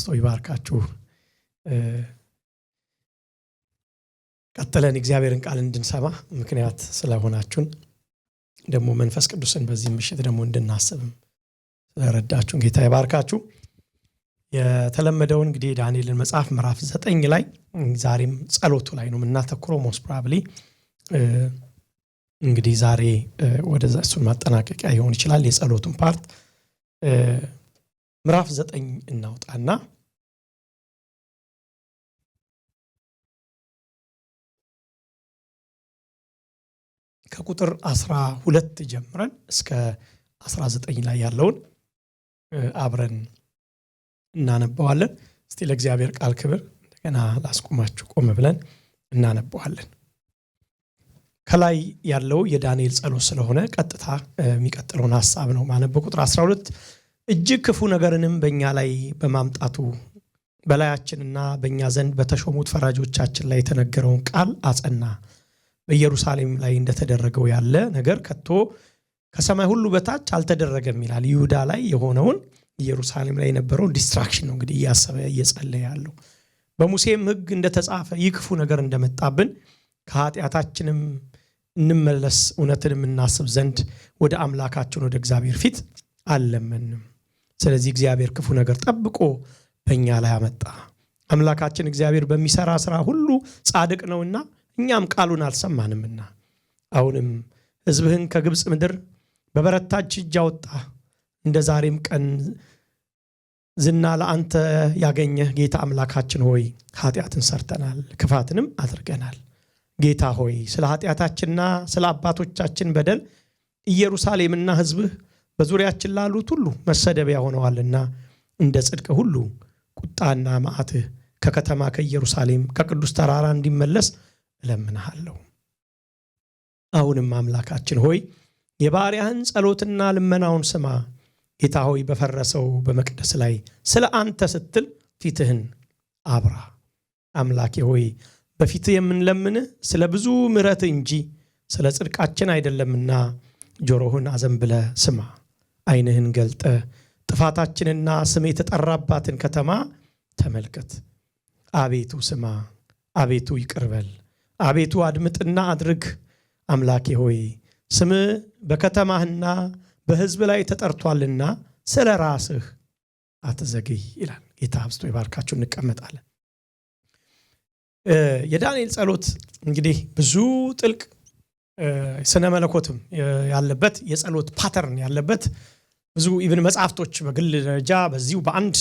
አብስቶ ይባርካችሁ። ቀጥለን እግዚአብሔርን ቃል እንድንሰማ ምክንያት ስለሆናችሁን ደግሞ መንፈስ ቅዱስን በዚህ ምሽት ደግሞ እንድናስብም ስለረዳችሁን ጌታ ይባርካችሁ። የተለመደውን እንግዲህ ዳንኤልን መጽሐፍ ምዕራፍ 9 ላይ ዛሬም ጸሎቱ ላይ ነው የምናተኩረው። ሞስት ፕሮባብሊ እንግዲህ ዛሬ ወደዛ እሱን ማጠናቀቂያ ይሆን ይችላል። የጸሎቱን ፓርት ምዕራፍ 9 እናውጣና ከቁጥር 12 ጀምረን እስከ 19 ላይ ያለውን አብረን እናነባዋለን። እስቲ ለእግዚአብሔር ቃል ክብር እንደገና ላስቆማችሁ ቆም ብለን እናነባዋለን። ከላይ ያለው የዳንኤል ጸሎት ስለሆነ ቀጥታ የሚቀጥለውን ሐሳብ ነው ማለት በቁጥር 12 እጅግ ክፉ ነገርንም በእኛ ላይ በማምጣቱ በላያችንና በእኛ ዘንድ በተሾሙት ፈራጆቻችን ላይ የተነገረውን ቃል አጸና። በኢየሩሳሌም ላይ እንደተደረገው ያለ ነገር ከቶ ከሰማይ ሁሉ በታች አልተደረገም ይላል። ይሁዳ ላይ የሆነውን ኢየሩሳሌም ላይ የነበረውን ዲስትራክሽን ነው እንግዲህ እያሰበ እየጸለየ ያለው። በሙሴም ሕግ እንደተጻፈ ይህ ክፉ ነገር እንደመጣብን ከኃጢአታችንም እንመለስ እውነትንም እናስብ ዘንድ ወደ አምላካችን ወደ እግዚአብሔር ፊት አልለመንም። ስለዚህ እግዚአብሔር ክፉ ነገር ጠብቆ በእኛ ላይ አመጣ። አምላካችን እግዚአብሔር በሚሰራ ስራ ሁሉ ጻድቅ ነውና እኛም ቃሉን አልሰማንምና አሁንም ሕዝብህን ከግብፅ ምድር በበረታች እጅ አወጣ። እንደ ዛሬም ቀን ዝና ለአንተ ያገኘህ ጌታ አምላካችን ሆይ ኃጢአትን ሰርተናል፣ ክፋትንም አድርገናል። ጌታ ሆይ ስለ ኃጢአታችንና ስለ አባቶቻችን በደል ኢየሩሳሌምና ሕዝብህ በዙሪያችን ላሉት ሁሉ መሰደቢያ ሆነዋልና እንደ ጽድቅ ሁሉ ቁጣና መዓትህ ከከተማ ከኢየሩሳሌም ከቅዱስ ተራራ እንዲመለስ እለምንሃለሁ። አሁንም አምላካችን ሆይ የባሪያህን ጸሎትና ልመናውን ስማ። ጌታ ሆይ በፈረሰው በመቅደስ ላይ ስለ አንተ ስትል ፊትህን አብራ። አምላኬ ሆይ በፊትህ የምንለምንህ ስለ ብዙ ምሕረትህ እንጂ ስለ ጽድቃችን አይደለምና ጆሮህን አዘንብለህ ስማ። ዓይንህን ገልጠ ጥፋታችንና ስም የተጠራባትን ከተማ ተመልከት። አቤቱ ስማ፣ አቤቱ ይቅርበል፣ አቤቱ አድምጥና አድርግ። አምላኬ ሆይ ስምህ በከተማህና በሕዝብ ላይ ተጠርቷልና ስለ ራስህ አትዘግይ ይላል። ጌታ አብዝቶ ይባርካችሁ። እንቀመጣለን። የዳንኤል ጸሎት እንግዲህ ብዙ ጥልቅ ስነ መለኮትም ያለበት የጸሎት ፓተርን ያለበት ብዙ ኢቭን መጽሐፍቶች በግል ደረጃ በዚሁ በአንድ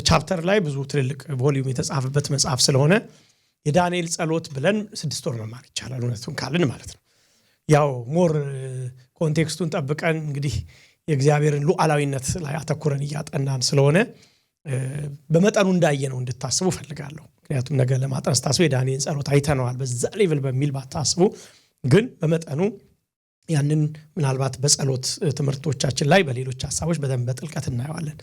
ቻፕተር ላይ ብዙ ትልልቅ ቮሊዩም የተጻፈበት መጽሐፍ ስለሆነ የዳንኤል ጸሎት ብለን 6 ወር መማር ይቻላል፣ እውነቱን ካልን ማለት ነው። ያው ሞር ኮንቴክስቱን ጠብቀን እንግዲህ የእግዚአብሔርን ሉዓላዊነት ላይ አተኩረን እያጠናን ስለሆነ በመጠኑ እንዳየነው እንድታስቡ ፈልጋለሁ። ምክንያቱም ነገ ለማጥናት ስታስቡ የዳንኤል ጸሎት አይተነዋል በዛ ሌቭል በሚል ባታስቡ፣ ግን በመጠኑ ያንን ምናልባት በጸሎት ትምህርቶቻችን ላይ በሌሎች ሐሳቦች በደንብ በጥልቀት እናየዋለን።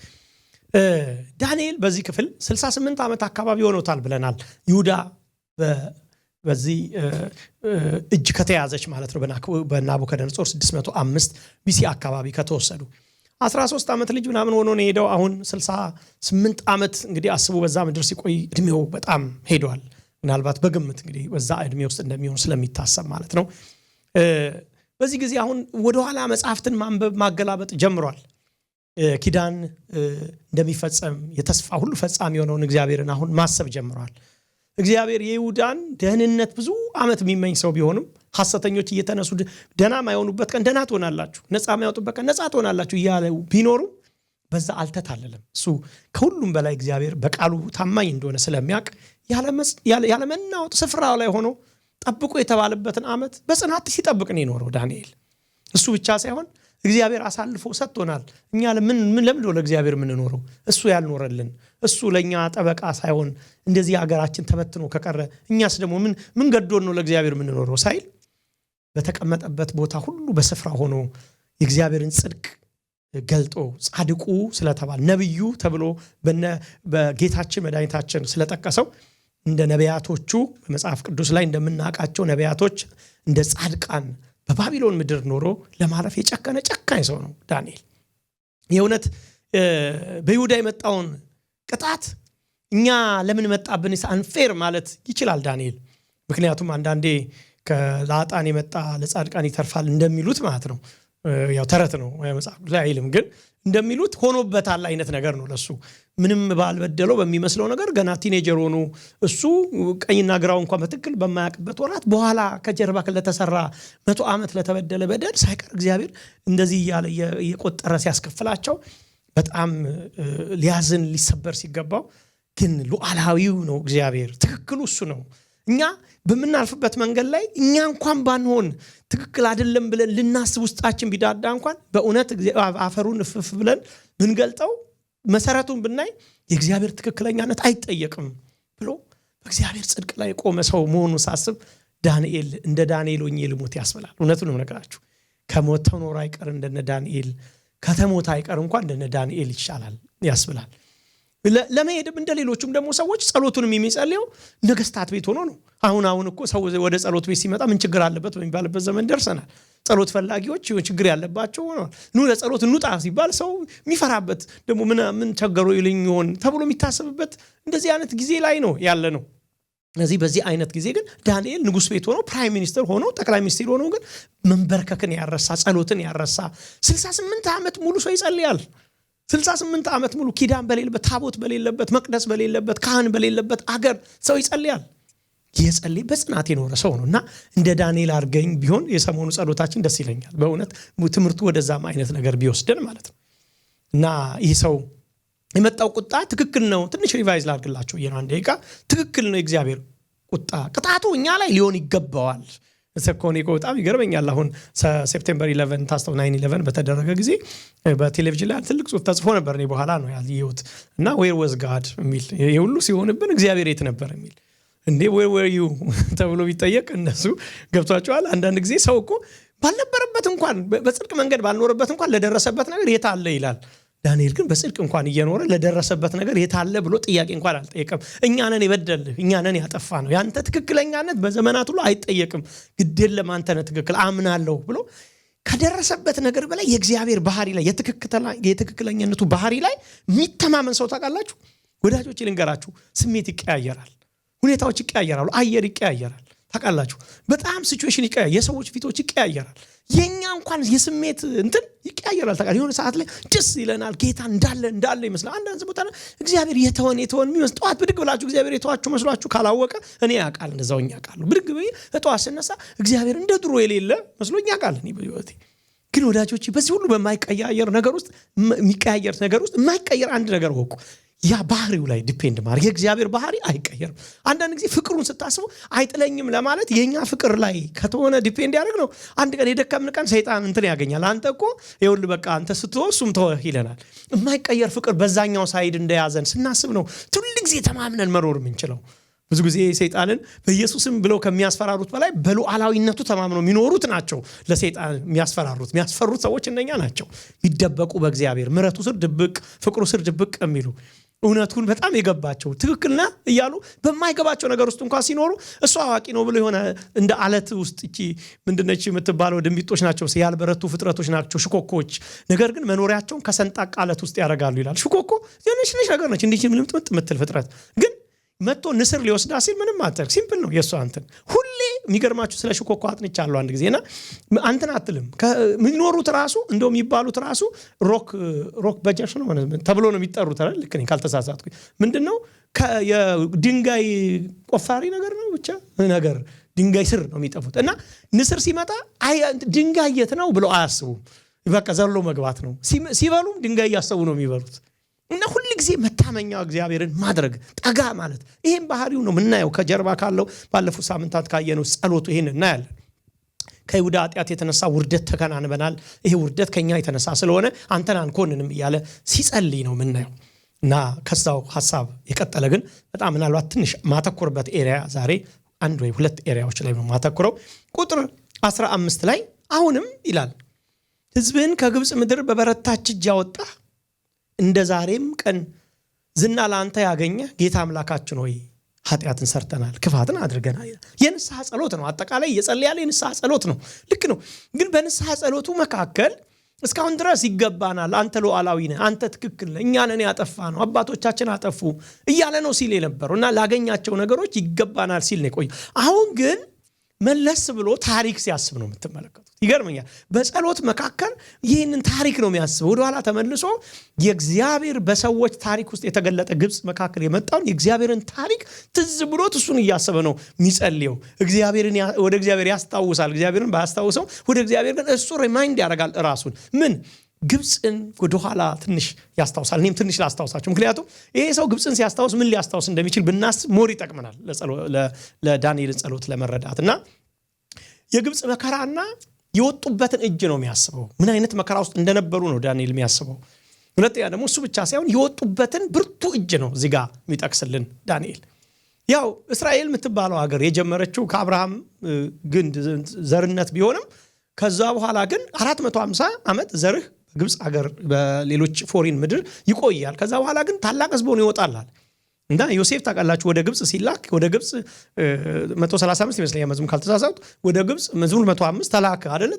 ዳንኤል በዚህ ክፍል 68 ዓመት አካባቢ ሆኖታል ብለናል። ይሁዳ በዚህ እጅ ከተያዘች ማለት ነው በናቡከደነጾር 605 ቢሲ አካባቢ ከተወሰዱ 13 ዓመት ልጅ ምናምን ሆኖ ነው ሄደው። አሁን 68 ዓመት እንግዲህ አስቡ። በዛ ምድር ሲቆይ እድሜው በጣም ሄዷል። ምናልባት በግምት እንግዲህ በዛ እድሜ ውስጥ እንደሚሆን ስለሚታሰብ ማለት ነው። በዚህ ጊዜ አሁን ወደኋላ መጽሐፍትን ማንበብ ማገላበጥ ጀምሯል። ኪዳን እንደሚፈጸም የተስፋ ሁሉ ፈጻሚ የሆነውን እግዚአብሔርን አሁን ማሰብ ጀምሯል። እግዚአብሔር የይሁዳን ደህንነት ብዙ ዓመት የሚመኝ ሰው ቢሆንም ሐሰተኞች እየተነሱ ደህና ማይሆኑበት ቀን ደህና ትሆናላችሁ፣ ነፃ ማይወጡበት ቀን ነፃ ትሆናላችሁ እያለ ቢኖሩ በዛ አልተታለለም። እሱ ከሁሉም በላይ እግዚአብሔር በቃሉ ታማኝ እንደሆነ ስለሚያውቅ ያለመናወጥ ስፍራው ላይ ሆኖ ጠብቆ የተባለበትን ዓመት በጽናት ሲጠብቅ ነው የኖረው ዳንኤል። እሱ ብቻ ሳይሆን እግዚአብሔር አሳልፎ ሰጥቶናል። እኛ ለምን ለእግዚአብሔር የምንኖረው? እሱ ያልኖረልን፣ እሱ ለኛ ጠበቃ ሳይሆን እንደዚህ ሀገራችን ተበትኖ ከቀረ እኛስ ደግሞ ምን ገዶን ነው ለእግዚአብሔር የምንኖረው ሳይል በተቀመጠበት ቦታ ሁሉ በስፍራ ሆኖ የእግዚአብሔርን ጽድቅ ገልጦ ጻድቁ ስለተባለ ነብዩ ተብሎ በጌታችን መድኃኒታችን ስለጠቀሰው እንደ ነቢያቶቹ በመጽሐፍ ቅዱስ ላይ እንደምናውቃቸው ነቢያቶች እንደ ጻድቃን በባቢሎን ምድር ኖሮ ለማለፍ የጨከነ ጨካኝ ሰው ነው ዳንኤል። የእውነት በይሁዳ የመጣውን ቅጣት እኛ ለምን መጣብን አንፌር ማለት ይችላል ዳንኤል። ምክንያቱም አንዳንዴ ከላጣን የመጣ ለጻድቃን ይተርፋል እንደሚሉት ማለት ነው። ያው ተረት ነው መጽሐፍ ላይ አይልም፣ ግን እንደሚሉት ሆኖበታል አይነት ነገር ነው። ለሱ ምንም ባልበደለው በሚመስለው ነገር ገና ቲኔጀር ሆኖ እሱ ቀኝና ግራው እንኳን በትክክል በማያውቅበት ወራት በኋላ ከጀርባ ለተሰራ 100 ዓመት ለተበደለ በደል ሳይቀር እግዚአብሔር እንደዚህ እያለ እየቆጠረ ሲያስከፍላቸው በጣም ሊያዝን ሊሰበር ሲገባው፣ ግን ሉዓላዊው ነው እግዚአብሔር፣ ትክክሉ እሱ ነው። እኛ በምናልፍበት መንገድ ላይ እኛ እንኳን ባንሆን ትክክል አይደለም ብለን ልናስብ ውስጣችን ቢዳዳ እንኳን በእውነት አፈሩን እፍፍ ብለን ብንገልጠው መሰረቱን ብናይ የእግዚአብሔር ትክክለኛነት አይጠየቅም ብሎ በእግዚአብሔር ጽድቅ ላይ ቆመ ሰው መሆኑን ሳስብ ዳንኤል እንደ ዳንኤል ሆኜ ልሞት ያስብላል። እውነቱን ነው ነገራችሁ። ከሞት ኖር አይቀር እንደነ ዳንኤል፣ ከተሞት አይቀር እንኳን እንደነ ዳንኤል ይሻላል ያስብላል። ለመሄድም እንደሌሎቹም ደግሞ ሰዎች ጸሎቱንም የሚጸልየው ነገስታት ቤት ሆኖ ነው። አሁን እኮ ሰው ወደ ጸሎት ቤት ሲመጣ ምን ችግር አለበት በሚባልበት ዘመን ደርሰናል። ጸሎት ፈላጊዎች ችግር ያለባቸው ሆነዋል። ኑ ለጸሎት እንውጣ ሲባል ሰው የሚፈራበት ደግሞ ምን ቸገሮ ይልኝ ይሆን ተብሎ የሚታሰብበት እንደዚህ አይነት ጊዜ ላይ ነው ያለ ነው። ስለዚህ በዚህ አይነት ጊዜ ግን ዳንኤል ንጉስ ቤት ሆኖ ፕራይም ሚኒስተር ሆኖ ጠቅላይ ሚኒስትር ሆኖ ግን መንበርከክን ያረሳ ጸሎትን ያረሳ 68 ዓመት ሙሉ ሰው ይጸልያል። 68 ዓመት ሙሉ ኪዳን በሌለበት፣ ታቦት በሌለበት፣ መቅደስ በሌለበት፣ ካህን በሌለበት አገር ሰው ይጸልያል። የጸልይ በጽናት የኖረ ሰው ነውና እንደ ዳንኤል አርገኝ ቢሆን የሰሞኑ ጸሎታችን ደስ ይለኛል። በእውነት ትምርቱ ወደዛም አይነት ነገር ቢወስደን ማለት ነው። እና ይህ ሰው የመጣው ቁጣ ትክክል ነው። ትንሽ ሪቫይዝ ላድርግላችሁ የአንድ ደቂቃ። ትክክል ነው የእግዚአብሔር ቁጣ። ቅጣቱ እኛ ላይ ሊሆን ይገባዋል። ሰኮኔኮ በጣም ይገርመኛል። አሁን ሴፕቴምበር 11 ታስተው 9/11 በተደረገ ጊዜ በቴሌቪዥን ላይ ትልቅ ጽሑፍ ተጽፎ ነበር። እኔ በኋላ ነው ያየሁት እና ዌር ዋዝ ጋድ የሚል ይሄ ሁሉ ሲሆንብን እግዚአብሔር የት ነበር የሚል እንዴ ዌር ዌር ዩ ተብሎ ቢጠየቅ እነሱ ገብቷቸዋል። አንዳንድ ጊዜ ሰው እኮ ባልነበረበት እንኳን በጽድቅ መንገድ ባልኖረበት እንኳን ለደረሰበት ነገር የት አለ ይላል። ዳንኤል ግን በጽድቅ እንኳን እየኖረ ለደረሰበት ነገር የት አለ ብሎ ጥያቄ እንኳን አልጠየቀም። እኛ ነን የበደልህ፣ እኛ ነን ያጠፋ ነው፣ ያንተ ትክክለኛነት በዘመናት ሁሉ አይጠየቅም፣ ግድ የለም አንተ ነህ ትክክል አምናለሁ ብሎ ከደረሰበት ነገር በላይ የእግዚአብሔር ባህሪ ላይ የትክክለኛነቱ ባህሪ ላይ የሚተማመን ሰው ታውቃላችሁ ወዳጆች፣ ልንገራችሁ፣ ስሜት ይቀያየራል፣ ሁኔታዎች ይቀያየራሉ፣ አየር ይቀያየራል። ታውቃላችሁ በጣም ሲቹዌሽን ይቀያየራል፣ የሰዎች ፊቶች ይቀያየራል። የኛ እንኳን የስሜት እንትን ይቀያየራል። ታውቃለህ የሆነ ሰዓት ላይ ደስ ይለናል፣ ጌታ እንዳለ ይመስላል። አንዳንድ ቦታ ላይ እግዚአብሔር የተወን የሚመስል ጠዋት ብድግ ብላችሁ እግዚአብሔር የተዋችሁ መስሏችሁ ካላወቀ እኔ ያውቃል፣ እንደዛውኛ ያውቃል። ብድግ ብዬ ጠዋት ስነሳ እግዚአብሔር እንደ ድሮ የሌለ መስሎኝ ያውቃል። እኔ በህይወቴ ግን ወዳጆች በዚህ ሁሉ በማይቀያየር ነገር ውስጥ የሚቀያየር ነገር ውስጥ የማይቀየር አንድ ነገር ወቁ። ያ ባህሪው ላይ ዲፔንድ ማድረግ የእግዚአብሔር ባህሪ አይቀየርም። አንዳንድ ጊዜ ፍቅሩን ስታስበው አይጥለኝም ለማለት የኛ ፍቅር ላይ ከተሆነ ዲፔንድ ያደርግ ነው። አንድ ቀን የደከምን ቀን ሰይጣን እንትን ያገኛል። አንተ እኮ ይኸውልህ በቃ አንተ ስትተው እሱም ተወህ ይለናል። የማይቀየር ፍቅር በዛኛው ሳይድ እንደያዘን ስናስብ ነው ሁሉ ጊዜ ተማምነን መኖር የምንችለው። ብዙ ጊዜ ሰይጣንን በኢየሱስም ብለው ከሚያስፈራሩት በላይ በሉዓላዊነቱ ተማምነው የሚኖሩት ናቸው። ለሰይጣን የሚያስፈሩት ሰዎች እነኛ ናቸው። የሚደበቁ በእግዚአብሔር ምሕረቱ ስር ድብቅ፣ ፍቅሩ ስር ድብቅ የሚሉ እውነቱን በጣም የገባቸው ትክክልና እያሉ በማይገባቸው ነገር ውስጥ እንኳን ሲኖሩ እሱ አዋቂ ነው ብሎ የሆነ እንደ አለት ውስጥ እቺ ምንድነች የምትባለው ድንቢጦች ናቸው፣ ያልበረቱ ፍጥረቶች ናቸው ሽኮኮች። ነገር ግን መኖሪያቸውን ከሰንጣቃ አለት ውስጥ ያደርጋሉ ይላል። ሽኮኮ የሆነች ነገር ነች እንዲህ ምትል ፍጥረት ግን መጥቶ ንስር ሊወስዳ ሲል ምንም አትልም። ሲምፕል ነው የእሷ እንትን። ሁሌ የሚገርማችሁ ስለ ሽኮኮ አጥንቻለሁ አንድ ጊዜና አንተን አትልም የሚኖሩት ራሱ እንደው የሚባሉት ራሱ ሮክ በጀርስ ነው ተብሎ ነው የሚጠሩት አይደል? ልክ ነኝ ካልተሳሳትኩኝ። ምንድነው የድንጋይ ቆፋሪ ነገር ነው ብቻ ነገር ድንጋይ ስር ነው የሚጠፉት። እና ንስር ሲመጣ ድንጋይ የት ነው ብለው አያስቡም። በቃ ዘሎ መግባት ነው። ሲበሉም ድንጋይ እያሰቡ ነው የሚበሉት። እና ሁሉ ጊዜ መታመኛው እግዚአብሔርን ማድረግ ጠጋ ማለት ይሄን ባህሪው ነው የምናየው። ከጀርባ ካለው ባለፉት ሳምንታት ካየነው ጸሎቱ ይሄን እናያለን። ከይሁዳ ኃጢአት የተነሳ ውርደት ተከናንበናል። ይሄ ውርደት ከኛ የተነሳ ስለሆነ አንተን አንኮንንም እያለ ሲጸልይ ነው የምናየው። እና ከዛው ሐሳብ የቀጠለ ግን በጣም ምናልባት ትንሽ ማተኮርበት ኤሪያ ዛሬ አንድ ወይ ሁለት ኤሪያዎች ላይ ነው ማተኮረው። ቁጥር 15 ላይ አሁንም ይላል ሕዝብህን ከግብጽ ምድር በበረታች እጅ ያወጣ እንደ ዛሬም ቀን ዝና ለአንተ ያገኘ ጌታ አምላካችን ሆይ ኃጢአትን ሰርተናል፣ ክፋትን አድርገናል። የንስሐ ጸሎት ነው። አጠቃላይ የጸለያለ የንስሐ ጸሎት ነው። ልክ ነው። ግን በንስሐ ጸሎቱ መካከል እስካሁን ድረስ ይገባናል፣ አንተ ሉዓላዊ ነህ፣ አንተ ትክክል ነህ፣ እኛ ነን ያጠፋነው፣ አባቶቻችን አጠፉ እያለ ነው ሲል የነበረው እና ላገኛቸው ነገሮች ይገባናል ሲል ነው የቆየው። አሁን ግን መለስ ብሎ ታሪክ ሲያስብ ነው የምትመለከቱት። ይገርመኛል። በጸሎት መካከል ይህንን ታሪክ ነው የሚያስበው። ወደኋላ ተመልሶ የእግዚአብሔር በሰዎች ታሪክ ውስጥ የተገለጠ ግብፅ መካከል የመጣውን የእግዚአብሔርን ታሪክ ትዝ ብሎት እሱን እያሰበ ነው የሚጸልየው። ወደ እግዚአብሔር ያስታውሳል። እግዚአብሔርን ባያስታውሰው ወደ እግዚአብሔር ግን እሱ ሪማይንድ ያደርጋል ራሱን ምን ግብፅን ወደኋላ ትንሽ ያስታውሳል። እኔም ትንሽ ላስታውሳቸው፣ ምክንያቱም ይሄ ሰው ግብፅን ሲያስታውስ ምን ሊያስታውስ እንደሚችል ብናስብ ሞር ይጠቅመናል ለዳንኤልን ጸሎት ለመረዳት። እና የግብፅ መከራና የወጡበትን እጅ ነው የሚያስበው። ምን አይነት መከራ ውስጥ እንደነበሩ ነው ዳንኤል የሚያስበው። ሁለተኛ ደግሞ እሱ ብቻ ሳይሆን የወጡበትን ብርቱ እጅ ነው እዚህ ጋር የሚጠቅስልን ዳንኤል። ያው እስራኤል የምትባለው ሀገር የጀመረችው ከአብርሃም ግንድ ዘርነት ቢሆንም ከዛ በኋላ ግን 450 ዓመት ዘርህ በግብፅ ሀገር በሌሎች ፎሪን ምድር ይቆያል። ከዛ በኋላ ግን ታላቅ ህዝብ ሆኖ ይወጣላል። እና ዮሴፍ ታውቃላችሁ ወደ ግብፅ ሲላክ ወደ ግብፅ 135 ይመስለኛል መዝሙር ካልተሳሳትኩ ወደ ግብፅ መዝሙር 105 ተላከ አይደለ?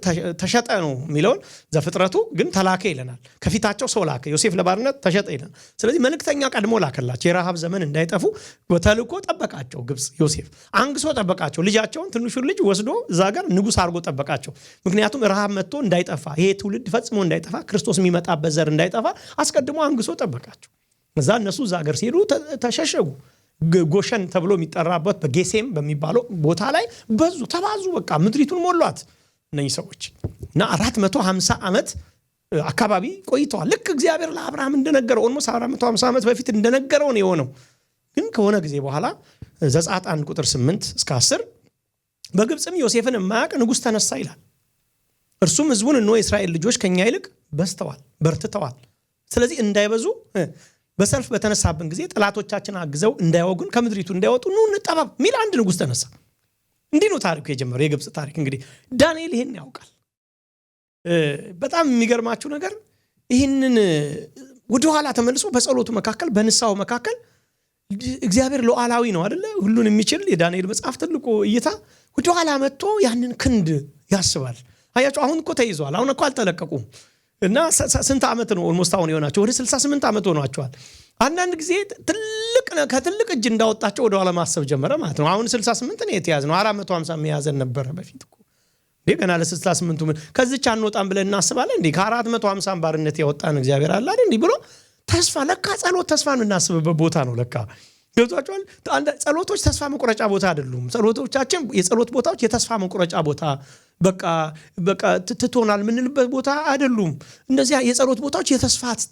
ተሸጠ ነው የሚለውን ዘፍጥረቱ ግን ተላከ ይለናል። ከፊታቸው ሰው ላከ። ዮሴፍ ለባርነት ተሸጠ ይለናል። ስለዚህ መልእክተኛ ቀድሞ ላከላቸው የረሃብ ዘመን እንዳይጠፉ ተልኮ ጠበቃቸው። ግብፅ ዮሴፍ አንግሶ ጠበቃቸው። ልጃቸውን ትንሹን ልጅ ወስዶ እዛ ጋር ንጉሥ አድርጎ ጠበቃቸው። ምክንያቱም ረሃብ መጥቶ እንዳይጠፋ፣ ይሄ ትውልድ ፈጽሞ እንዳይጠፋ፣ ክርስቶስ የሚመጣበት ዘር እንዳይጠፋ አስቀድሞ አንግሶ ጠበቃቸው። እዛ እነሱ እዛ ሀገር ሲሄዱ ተሸሸጉ። ጎሸን ተብሎ የሚጠራበት በጌሴም በሚባለው ቦታ ላይ ተባዙ። በቃ ምድሪቱን ሞሏት እነኚህ ሰዎች እና 450 ዓመት አካባቢ ቆይተዋል። ልክ እግዚአብሔር ለአብርሃም እንደነገረው ኦልሞስት 450 ዓመት በፊት እንደነገረው ነው የሆነው። ግን ከሆነ ጊዜ በኋላ ዘጸአት 1 ቁጥር 8 እስከ 10 በግብፅም ዮሴፍን የማያውቅ ንጉሥ ተነሳ ይላል። እርሱም ህዝቡን እነሆ የእስራኤል ልጆች ከኛ ይልቅ በዝተዋል፣ በርትተዋል። ስለዚህ እንዳይበዙ በሰልፍ በተነሳብን ጊዜ ጠላቶቻችን አግዘው እንዳይወጉን ከምድሪቱ እንዳይወጡ ኑ እንጠባብ ሚል አንድ ንጉሥ ተነሳ። እንዲህ ነው ታሪኩ የጀመረው የግብፅ ታሪክ። እንግዲህ ዳንኤል ይህን ያውቃል። በጣም የሚገርማችሁ ነገር ይህንን ወደኋላ ተመልሶ በጸሎቱ መካከል በንስሐው መካከል እግዚአብሔር ሉዓላዊ ነው አይደለ? ሁሉን የሚችል የዳንኤል መጽሐፍ ትልቁ እይታ ወደኋላ መጥቶ ያንን ክንድ ያስባል። አያችሁ አሁን እኮ ተይዟል። አሁን እኮ አልተለቀቁም። እና ስንት ዓመት ነው ኦልሞስት አሁን የሆናቸው? ወደ 68 ዓመት ሆኗቸዋል። አንዳንድ ጊዜ ከትልቅ እጅ እንዳወጣቸው ወደ ኋላ ማሰብ ጀመረ ማለት ነው። አሁን 68 ነው የተያዝነው። 450 መያዘን ነበረ በፊት እኮ እንዴ። ገና ለ68 ከዚች አንወጣም ብለን እናስባለን እንዴ? ከ450 ባርነት ያወጣን እግዚአብሔር አለ አይደል እንዴ ብሎ ተስፋ። ለካ ጸሎት ተስፋን እናስብበት ቦታ ነው ለካ። ገብቷቸዋል። ጸሎቶች ተስፋ መቁረጫ ቦታ አይደሉም። ጸሎቶቻችን የጸሎት ቦታዎች የተስፋ መቁረጫ ቦታ በቃ ትቶናል ምንልበት ቦታ አይደሉም። እነዚያ የጸሎት ቦታዎች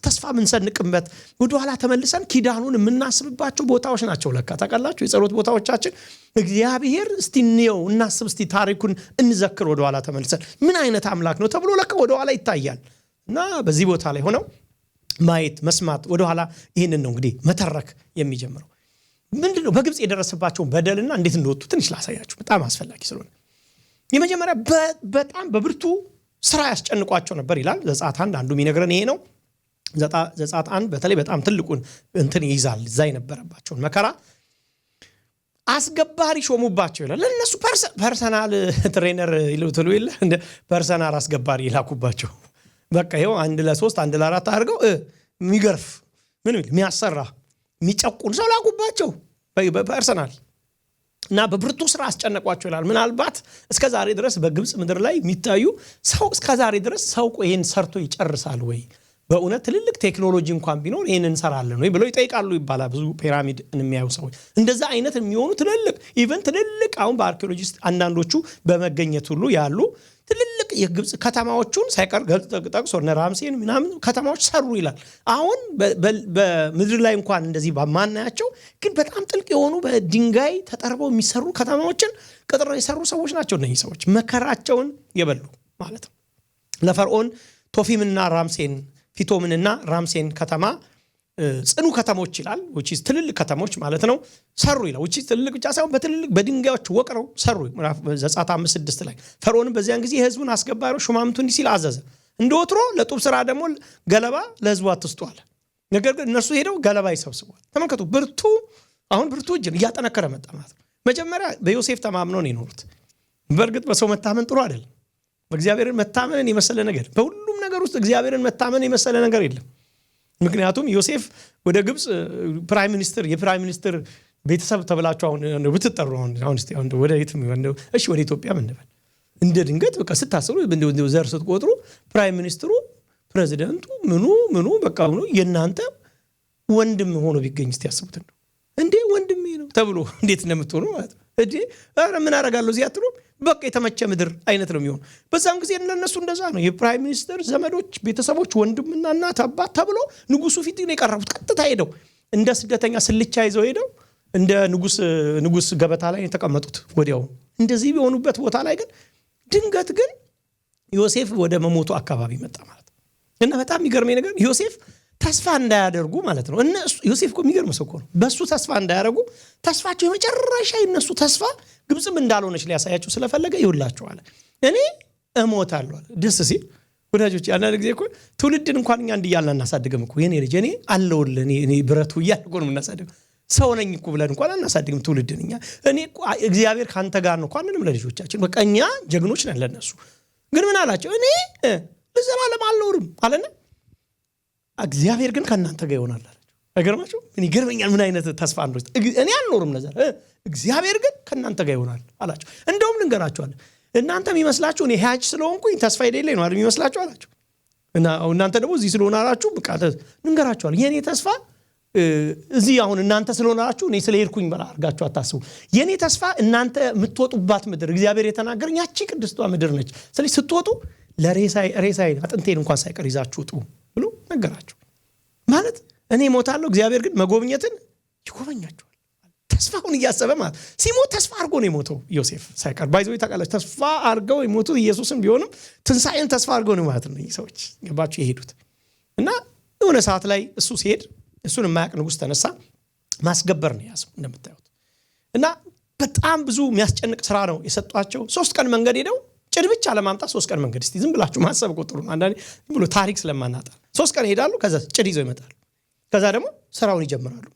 ተስፋ ምንሰንቅበት ወደኋላ ተመልሰን ኪዳኑን የምናስብባቸው ቦታዎች ናቸው ለካ። ታውቃላችሁ የጸሎት ቦታዎቻችን እግዚአብሔር እስቲ እንየው እናስብ፣ እስቲ ታሪኩን እንዘክር ወደኋላ ተመልሰን ምን አይነት አምላክ ነው ተብሎ ለካ ወደኋላ ይታያል። እና በዚህ ቦታ ላይ ሆነው ማየት መስማት ወደኋላ ይህንን ነው እንግዲህ መተረክ የሚጀምረው። ምንድነው በግብፅ የደረሰባቸውን በደልና እንዴት እንደወጡ ትንሽ ላሳያችሁ በጣም አስፈላጊ ስለሆነ። የመጀመሪያ በጣም በብርቱ ስራ ያስጨንቋቸው ነበር ይላል ዘጸአት 1 አንዱ የሚነግረን ይሄ ነው። ዘጸአት 1 በተለይ በጣም ትልቁን እንትን ይይዛል። እዛ የነበረባቸውን መከራ አስገባሪ ሾሙባቸው ይላል። ለነሱ ፐርሰናል ትሬነር ይሉትሉ ይላል እንደ ፐርሰናል አስገባሪ ይላኩባቸው። በቃ ይሄው 1 ለ3 1 ለ4 አድርገው የሚገርፍ ምን የሚያሰራ የሚጨቁን ሰው ላኩባቸው በፐርሰናል እና በብርቱ ስራ አስጨነቋቸው ይላል። ምናልባት እስከ ዛሬ ድረስ በግብፅ ምድር ላይ የሚታዩ ሰው እስከ ዛሬ ድረስ ሰው ይሄን ሰርቶ ይጨርሳል ወይ? በእውነት ትልልቅ ቴክኖሎጂ እንኳን ቢኖር ይሄን እንሰራለን ወይ ብለው ይጠይቃሉ ይባላል። ብዙ ፒራሚድ የሚያዩ ሰዎች እንደዛ አይነት የሚሆኑ ትልልቅ አሁን በአርኪኦሎጂስት አንዳንዶቹ በመገኘት ሁሉ ያሉ ትልልቅ የግብፅ ከተማዎቹን ሳይቀር ጠቅሶ ራምሴን ምናምን ከተማዎች ሰሩ ይላል። አሁን በምድር ላይ እንኳን እንደዚህ በማናያቸው ግን በጣም ጥልቅ የሆኑ በድንጋይ ተጠርበው የሚሰሩ ከተማዎችን ቅጥር የሰሩ ሰዎች ናቸው። እነዚህ ሰዎች መከራቸውን የበሉ ማለት ነው። ለፈርዖን ቶፊምና ራምሴን ፊቶምንና ራምሴን ከተማ ጽኑ ከተሞች ይላል which is ትልልቅ ከተሞች ማለት ነው ሰሩ ይላል። which is ትልልቅ ብቻ ሳይሆን በትልልቅ በድንጋዮች ወቅረው ሰሩ። ዘጸአት 5:6 ላይ ፈርዖን በዚያን ጊዜ የህዝቡን አስገባሪዎች ሹማምንቱ እንዲህ ሲል አዘዘ፣ እንደወትሮ ለጡብ ስራ ደግሞ ገለባ ለህዝቡ አትስጡ አለ። ነገር ግን እነሱ ሄደው ገለባ ይሰብስቧል። ተመልከቱ ብርቱ እጅ እያጠነከረ መጣ ማለት ነው። መጀመሪያ በዮሴፍ ተማምነው ነው የኖሩት። በእርግጥ በሰው መታመን ጥሩ አይደለም። በእግዚአብሔር መታመንን የመሰለ ነገር በሁሉ በሁሉም ነገር ውስጥ እግዚአብሔርን መታመን የመሰለ ነገር የለም። ምክንያቱም ዮሴፍ ወደ ግብጽ የፕራይም ሚኒስትር ቤተሰብ ተብላችሁ አሁን ብትጠሩ አሁን ወደ የትም እሺ ወደ ኢትዮጵያ ምን እንበል እንደ ድንገት በቃ ስታስሩ እንደው ዘር ስትቆጥሩ ፕራይም ሚኒስትሩ ፕሬዚዳንቱ ምኑ በቃ ነው የናንተ ወንድም ሆኖ ቢገኝ እስቲ ያስቡት እንዴ ወንድሜ ነው ተብሎ እንዴት እንደምትሆኑ ማለት ነው። አረ ምን አደርጋለሁ እዚህ አትሉ በቃ የተመቸ ምድር አይነት ነው የሚሆነው። በዛም ጊዜ እነሱ እንደዛ ነው የፕራይም ሚኒስተር ዘመዶች ቤተሰቦች ወንድምና እናት አባት ተብሎ ንጉሱ ፊት ነው የቀረቡት። ቀጥታ ሄደው እንደ ስደተኛ ስልቻ ይዘው ሄደው እንደ ንጉስ ገበታ ላይ የተቀመጡት ወዲያው እንደዚህ ቢሆኑበት ቦታ ላይ ግን ድንገት ግን ዮሴፍ ወደ መሞቱ አካባቢ መጣ ማለት ነው። እና በጣም የሚገርመኝ ነገር ዮሴፍ ተስፋ እንዳያደርጉ ማለት ነው። እነሱ ዮሴፍ እኮ የሚገርም ሰው ነው። በሱ ተስፋ እንዳያደርጉ ተስፋቸው የመጨረሻ የነሱ ተስፋ ግብጽም እንዳልሆነች ሊያሳያቸው ስለፈለገ ይውላቸው አለ እኔ እሞታለሁ አለ። ደስ ሲል ወዳጆች አንዳንድ ጊዜ እኮ ትውልድን እንኳን እኛ እንዲያልና እናሳድግም እኮ የኔ ልጅ እኔ አለውልህ እኔ ብረቱ እያልኩ ነው እናሳድግ ሰው ነኝ እኮ ብለን እንኳን እናሳድግም ትውልድን እኛ እኔ እኮ እግዚአብሔር ካንተ ጋር ነው እንኳን ለልጆቻችን በቃ እኛ ጀግኖች ነን ለነሱ። ግን ምን አላቸው እኔ ለዘላለም አልኖርም አለና እግዚአብሔር ግን ከናንተ ጋር ይሆናል አላቸው። አይገርማችሁ? ምን ይገርመኛል ምን አይነት ተስፋ ነው። እኔ አልኖርም ለዘር እግዚአብሔር ግን ከናንተ ጋር ይሆናል አላቸው። እንደውም ልንገራችኋለሁ እናንተ የሚመስላችሁ እኔ ሀጅ ስለሆንኩኝ ተስፋ የሌለኝ ነው አይደል የሚመስላችሁ አላቸው። እና እናንተ ደግሞ እዚህ ስለሆናችሁ በቃ ልንገራችኋለሁ የኔ ተስፋ እዚህ አሁን እናንተ ስለሆናችሁ እኔ ስለሄድኩኝ በላ አርጋችሁ አታስቡ። የኔ ተስፋ እናንተ የምትወጡባት ምድር እግዚአብሔር የተናገረኝ ያቺ ቅድስቷ ምድር ነች። ስለዚህ ስትወጡ ለሬሳይ አጥንቴን እንኳን ሳይቀር ይዛችሁ ውጡ ብሎ ነገራቸው። ማለት እኔ ሞታለሁ እግዚአብሔር ግን መጎብኘትን ይጎበኛቸዋል። ተስፋውን እያሰበ ማለት ሲሞት ተስፋ አድርጎ ነው የሞተው ዮሴፍ ሳይቀር ባይዘው ታውቃላችሁ። ተስፋ አድርገው የሞቱት ኢየሱስም ቢሆንም ትንሳኤን ተስፋ አድርገው ነው ማለት ነው ሰዎች ገባችሁ የሄዱት። እና የሆነ ሰዓት ላይ እሱ ሲሄድ እሱን የማያውቅ ንጉስ ተነሳ ማስገበር ነው ያዘው እንደምታዩት። እና በጣም ብዙ የሚያስጨንቅ ስራ ነው የሰጧቸው። 3 ቀን መንገድ ሄደው ጭድ ብቻ ለማምጣት 3 ቀን መንገድ እስቲ ዝም ብላችሁ ማሰብ ቁጥሩ ነው። አንዳንዴ ዝም ብሎ ታሪክ ስለማናጣ 3 ቀን ሄዳሉ ከዛ ጭድ ይዘው ይመጣሉ። ከዛ ደግሞ ስራውን ይጀምራሉ።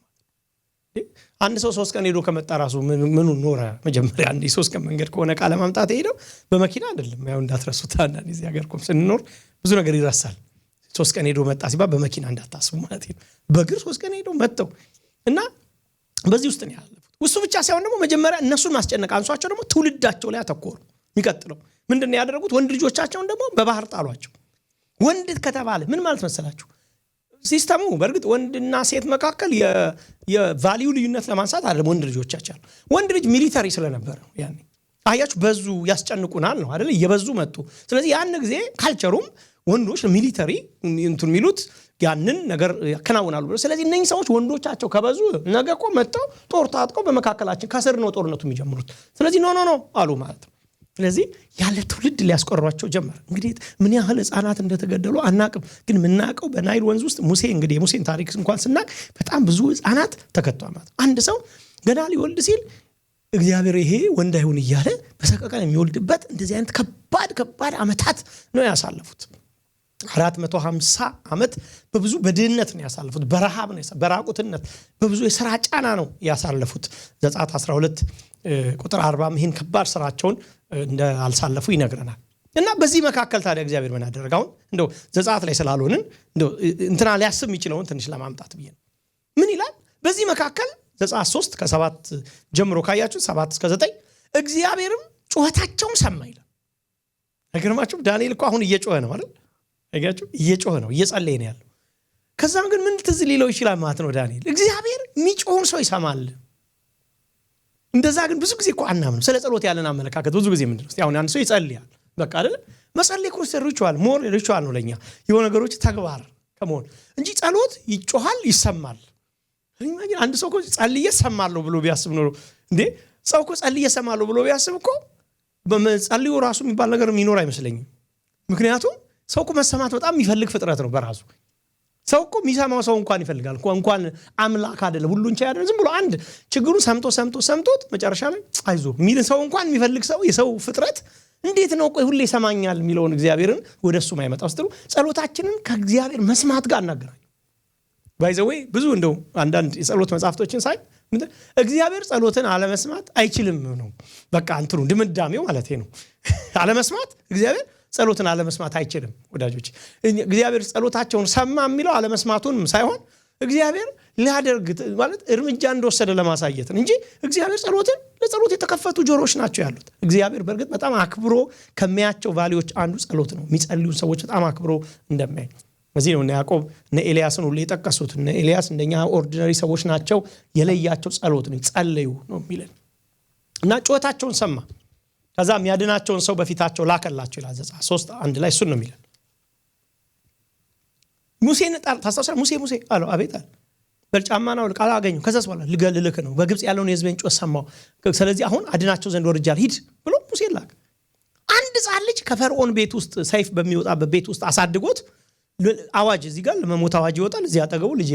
አንድ ሰው 3 ቀን ሄዶ ከመጣ ራሱ ምኑ ኖረ መጀመሪያ አንዴ 3 ቀን መንገድ ከሆነ ቃለ ማምጣት ሄደው በመኪና አይደለም ያው እንዳትረሱት አንዳንዴ እዚህ ሀገር ቆም ስንኖር ብዙ ነገር ይረሳል። 3 ቀን ሄዶ መጣ ሲባል በመኪና እንዳታስቡ ማለት ነው። በእግር 3 ቀን ሄዶ መጥተው እና በዚህ ውስጥ ነው ያለፉት። እሱ ብቻ ሳይሆን ደግሞ መጀመሪያ እነሱን ማስጨነቅ አንሷቸው ደግሞ ትውልዳቸው ላይ አተኮሩ። የሚቀጥለው ምንድነው ያደረጉት? ወንድ ልጆቻቸውን ደግሞ በባህር ጣሏቸው። ወንድ ከተባለ ምን ማለት መሰላችሁ? ሲስተሙ በእርግጥ ወንድና ሴት መካከል የቫልዩ ልዩነት ለማንሳት አይደለም። ወንድ ልጆቻቸው ወንድ ልጅ ሚሊተሪ ስለነበረ ያኔ አያችሁ በዙ ያስጨንቁናል ነው አይደል? እየበዙ መጡ። ስለዚህ ያን ጊዜ ካልቸሩም ወንዶች ሚሊተሪ እንትን ሚሉት ያንን ነገር ያከናውናሉ ብሎ ስለዚህ እነኚህ ሰዎች ወንዶቻቸው ከበዙ ነገ እኮ መጣው ጦር ታጥቀው በመካከላችን ከስር ነው ጦርነቱ የሚጀምሩት። ስለዚህ ኖ አሉ ማለት ነው። ስለዚህ ያለ ትውልድ ሊያስቆርሯቸው ጀመረ። እንግዲህ ምን ያህል ህፃናት እንደተገደሉ አናቅም። ግን ምናቀው በናይል ወንዝ ውስጥ ሙሴ እንግዲህ የሙሴን ታሪክ እንኳን ስናቅ በጣም ብዙ ህፃናት ተከተዋል ማለት። አንድ ሰው ገና ሊወልድ ሲል እግዚአብሔር ይሄ ወንድ አይሁን እያለ በሰቀቀን የሚወልድበት እንደዚህ አይነት ከባድ አመታት ነው ያሳለፉት። 450 ዓመት በብዙ በድህነት ነው ያሳለፉት። በረሃብ ነው በራቁትነት በብዙ የሥራ ጫና ነው ያሳለፉት። ዘጸአት 12 ቁጥር 40 ይሄን ከባድ ስራቸውን እንደ አልሳለፉ ይነግረናል። እና በዚህ መካከል ታዲያ እግዚአብሔር ምን አደረገ? አሁን እንደው ዘጸአት ላይ ስላልሆንን እንደው እንትና ሊያስብ የሚችለውን ትንሽ ለማምጣት ብዬ ነው። ምን ይላል? በዚህ መካከል ዘጸአት 3 ከ7 ጀምሮ ካያችሁ 7 እስከ 9 እግዚአብሔርም ጩኸታቸውን ሰማ ይላል። አይገርማችሁም? ዳንኤል እኮ አሁን እየጮኸ ነው አይደል? አይጋችሁ እየጮኸ ነው እየጸለየ ነው ያለው። ከዛም ግን ምን ትዝ ሊለው ይችላል ማለት ነው ዳንኤል እግዚአብሔር የሚጮኸውን ሰው ይሰማል። እንደዛ ግን ብዙ ጊዜ እኮ አናምንም። ስለ ጸሎት ያለን አመለካከት ብዙ ጊዜ ምንድነው? አሁን አንድ ሰው ይጸልያል በቃ አይደል? መጸለይ እኮ ሪቹዋል ሞር ሪቹዋል ነው ለኛ የሆነ ነገሮች ተግባር ከመሆን እንጂ ጸሎት ይጮሃል ይሰማል። እንግዲህ አንድ ሰው እኮ ጸልዬ ሰማለሁ ብሎ ቢያስብ ነው እንዴ? ሰው እኮ ጸልዬ ሰማለሁ ብሎ ቢያስብ እኮ በመጸልዩ ራሱ የሚባል ነገር የሚኖር አይመስለኝም። ምክንያቱም ሰው እኮ መሰማት በጣም የሚፈልግ ፍጥረት ነው በራሱ። ሰው እኮ የሚሰማው ሰው እንኳን ይፈልጋል እንኳን አምላክ አይደለም ሁሉን ቻይ አይደለም። ዝም ብሎ አንድ ችግሩን ሰምቶት መጨረሻ ላይ አይዞ የሚል ሰው እንኳን የሚፈልግ ሰው የሰው ፍጥረት እንዴት ነው ቆይ ሁሌ ይሰማኛል የሚለውን እግዚአብሔርን ወደሱ ማይመጣው ስትሉ ጸሎታችንን ከእግዚአብሔር መስማት ጋር እናገናኝ። ባይ ዘ ዌይ ብዙ እንደው አንዳንድ የጸሎት መጽሐፍቶችን ሳይ እግዚአብሔር ጸሎትን አለመስማት አይችልም ነው በቃ እንትሩ ድምዳሜው ማለት ነው። አለመስማት እግዚአብሔር ጸሎትን አለመስማት አይችልም ወዳጆች። እግዚአብሔር ጸሎታቸውን ሰማ የሚለው አለመስማቱንም ሳይሆን እግዚአብሔር ሊያደርግ ማለት እርምጃ እንደወሰደ ለማሳየት እንጂ እግዚአብሔር ለጸሎት የተከፈቱ ጆሮዎች ናቸው ያሉት። እግዚአብሔር በእርግጥ በጣም አክብሮ ከሚያቸው ቫልዩዎች አንዱ ጸሎት ነው። የሚጸልዩ ሰዎች በጣም አክብሮ እንደሚያይ በዚህ ነው ያዕቆብ ኤልያስን ሁሉ የጠቀሱት። ኤልያስ እንደኛ ኦርዲነሪ ሰዎች ናቸው፣ የለያቸው ጸሎት ነው፣ ጸለዩ ነው የሚለን እና ጩኸታቸውን ሰማ። ከዛ የሚያድናቸውን ሰው በፊታቸው ላከላቸው ይላል ዘጸአት 3:1 ላይ እሱን ነው የሚለን። ሙሴን ታስታውሳለህ? ሙሴ አለው። አቤት አለ። በልጫማና ወልቃላ አገኘው። ከዛስ በኋላ ልገልልክ ነው፣ በግብጽ ያለውን የሕዝቤን ጩኸት ሰማው፣ ስለዚህ አሁን አድናቸው ዘንድ ወርጃለሁ፣ ሂድ ብሎ ሙሴ ላከ። አንድ ሕፃን ልጅ ከፈርዖን ቤት ውስጥ ሰይፍ በሚወጣበት ቤት ውስጥ አሳድጎት አዋጅ እዚህ ጋር ለመሞት አዋጅ ይወጣል። እዚህ አጠገቡ ልጅ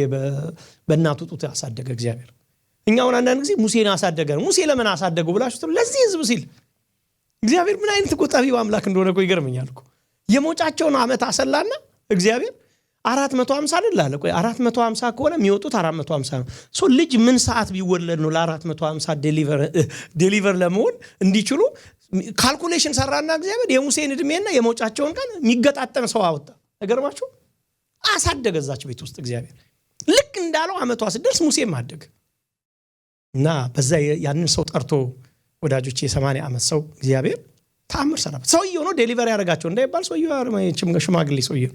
በእናቱ ጡት ያሳደገ እግዚአብሔር። እኛውን አንዳንድ ጊዜ ሙሴን አሳደገ ነው። ሙሴ ለምን አሳደገው ብላችሁ ለዚህ ሕዝብ ሲል እግዚአብሔር ምን አይነት ቆጣቢ አምላክ እንደሆነ እኮ ይገርመኛል እኮ። የሞጫቸውን ዓመት አሰላና እግዚአብሔር 450 አይደል? ቆይ 450 ከሆነ የሚወጡት 450 ነው። ልጅ ምን ሰዓት ቢወለድ ነው ለ450 ዴሊቨር ለመሆን እንዲችሉ ካልኩሌሽን ሰራና እግዚአብሔር የሙሴን እድሜና የሞጫቸውን ቀን የሚገጣጠም ሰው አወጣ። ነገርማችሁ አሳደገዛች ቤት ውስጥ እግዚአብሔር ልክ እንዳለው ዓመቷ ሲደርስ ሙሴም አደገ እና በዛ ያንን ሰው ጠርቶ ወዳጆች የ80 ዓመት ሰው እግዚአብሔር ተአምር ሰራበት። ሰውየው ነው ዴሊቨር ያደርጋቸው እንዳይባል ሰውየው ሽማግሌ ሰውየው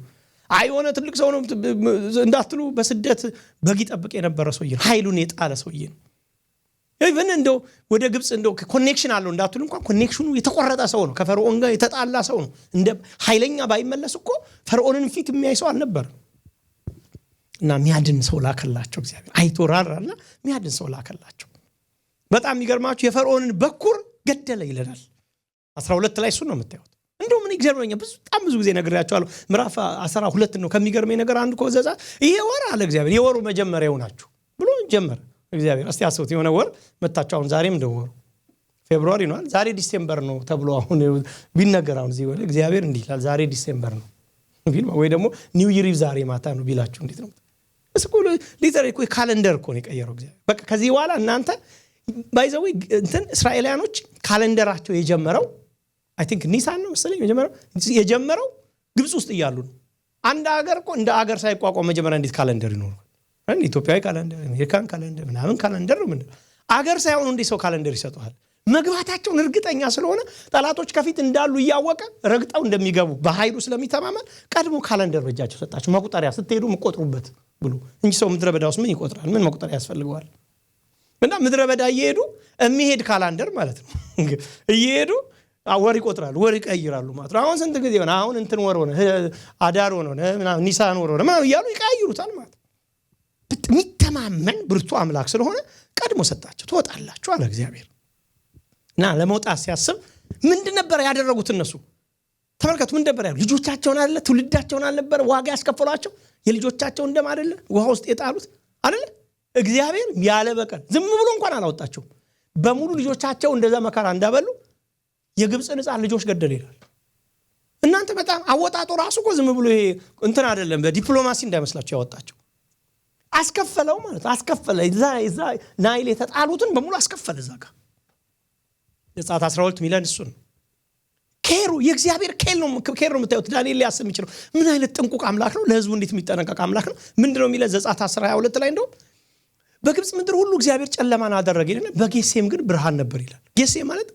አይሆነ ትልቅ ሰው ነው እንዳትሉ በስደት በግ ይጠብቅ የነበረ ሰውዬ ነው። ኃይሉን የጣለ ሰውዬ ነው። ኢቭን እንደው ወደ ግብጽ እንደው ኮኔክሽን አለው እንዳትሉ እንኳን ኮኔክሽኑ የተቆረጠ ሰው ነው። ከፈርዖን ጋር የተጣላ ሰው ነው። እንደ ኃይለኛ ባይመለስ እኮ ፈርዖንን ፊት የሚያይ ሰው አልነበረም። እና የሚያድን ሰው ላከላቸው እግዚአብሔር። አይቶራራና የሚያድን ሰው ላከላቸው። በጣም የሚገርማችሁ የፈርዖንን በኩር ገደለ ይለናል 12 ላይ እሱ ነው የምታዩት። እንደው ምን ይገርመኛል፣ በጣም ብዙ ጊዜ ነግሬያቸዋለሁ። ምዕራፍ 12 ነው ከሚገርመኝ ነገር አንዱ ኮዘዛ ይሄ ወር አለ እግዚአብሔር የወሩ መጀመሪያው ናችሁ ብሎ ጀመረ እግዚአብሔር። እስቲ አስቡት የሆነ ወር መታችሁ። አሁን ዛሬም እንደወሩ ፌብሩዋሪ ነው፣ ዛሬ ዲሴምበር ነው ተብሎ አሁን ቢነገር አሁን እዚህ ወለ እግዚአብሔር እንዲህ ይላል ዛሬ ዲሴምበር ነው ቢል ወይ ደግሞ ኒው ይር ዛሬ ማታ ነው ቢላችሁ እንዴት ነው? እስኩ ሊተር እኮ ካሌንደር እኮ ነው የቀየረው እግዚአብሔር። በቃ ከዚህ በኋላ እናንተ ባይዘው እንትን እስራኤላውያኖች ካሌንደራቸው የጀመረው አይ ቲንክ ኒሳን ነው መሰለኝ የጀመረው ግብጽ ውስጥ እያሉ ነው። አንድ ሀገር እኮ እንደ ሀገር ሳይቋቋም መጀመሪያ እንዴት ካሌንደር ይኖር? ኢትዮጵያዊ ካሌንደር፣ አሜሪካን ካሌንደር፣ ምናምን ካሌንደር ነው። ምን አገር ሳይሆን እንዴ ሰው ካሌንደር ይሰጣል? መግባታቸውን እርግጠኛ ስለሆነ ጠላቶች ከፊት እንዳሉ እያወቀ ረግጠው እንደሚገቡ በኃይሉ ስለሚተማመን ቀድሞ ካሌንደር በእጃቸው ሰጣቸው። መቁጠሪያ ስትሄዱ የምትቆጥሩበት ብሎ እንጂ ሰው ምድረ በዳ ውስጥ ምን ይቆጥራል? ምን መቁጠሪያ ያስፈልገዋል? እና ምድረ በዳ እየሄዱ የሚሄድ ካሌንደር ማለት ነው። እየሄዱ ወር ይቆጥራሉ፣ ወር ይቀይራሉ ማለት ነው። አሁን ስንት ጊዜ ሆነ? አሁን እንትን ወር ሆነ፣ አዳር ሆነ፣ ምናምን ኒሳን ወር ሆነ ምናምን እያሉ ይቀይሩታል ማለት ነው። የሚተማመን ብርቱ አምላክ ስለሆነ ቀድሞ ሰጣቸው። ትወጣላችሁ አለ እግዚአብሔር። እና ለመውጣት ሲያስብ ምንድን ነበር ያደረጉት እነሱ? ተመልከቱ። ምን ነበር ያሉት? ልጆቻቸውን አይደለ ትውልዳቸውን አልነበረ ዋጋ ያስከፈሏቸው? የልጆቻቸው እንደም አይደለ ውሃ ውስጥ የጣሉት አይደለ? እግዚአብሔር ያለ በቀል ዝም ብሎ እንኳን አላወጣቸው። በሙሉ ልጆቻቸው እንደዛ መከራ እንዳበሉ የግብጽን ሕፃን ልጆች ገደለ ይላል። እናንተ በጣም አወጣጡ ራሱ እኮ ዝም ብሎ ይሄ እንትን አይደለም። በዲፕሎማሲ እንዳይመስላችሁ ያወጣቸው አስከፈለው ማለት አስከፈለ። እዛ ናይል የተጣሉትን በሙሉ አስከፈለ። እዛ ጋር ዘጸአት 12 ሚሊዮን እሱ ነው። ኬሩ የእግዚአብሔር ኬር ነው የምታዩት። ዳንኤል ሊያስብ የሚችለው ምን አይነት ጥንቁቅ አምላክ ነው፣ ለህዝቡ እንዴት የሚጠነቀቅ አምላክ ነው። ምንድነው የሚለው ዘጸአት 10:22 ላይ እንደውም በግብጽ ምድር ሁሉ እግዚአብሔር ጨለማን አደረገ ይላል፣ በጌሴም ግን ብርሃን ነበር ይላል። ጌሴም ማለት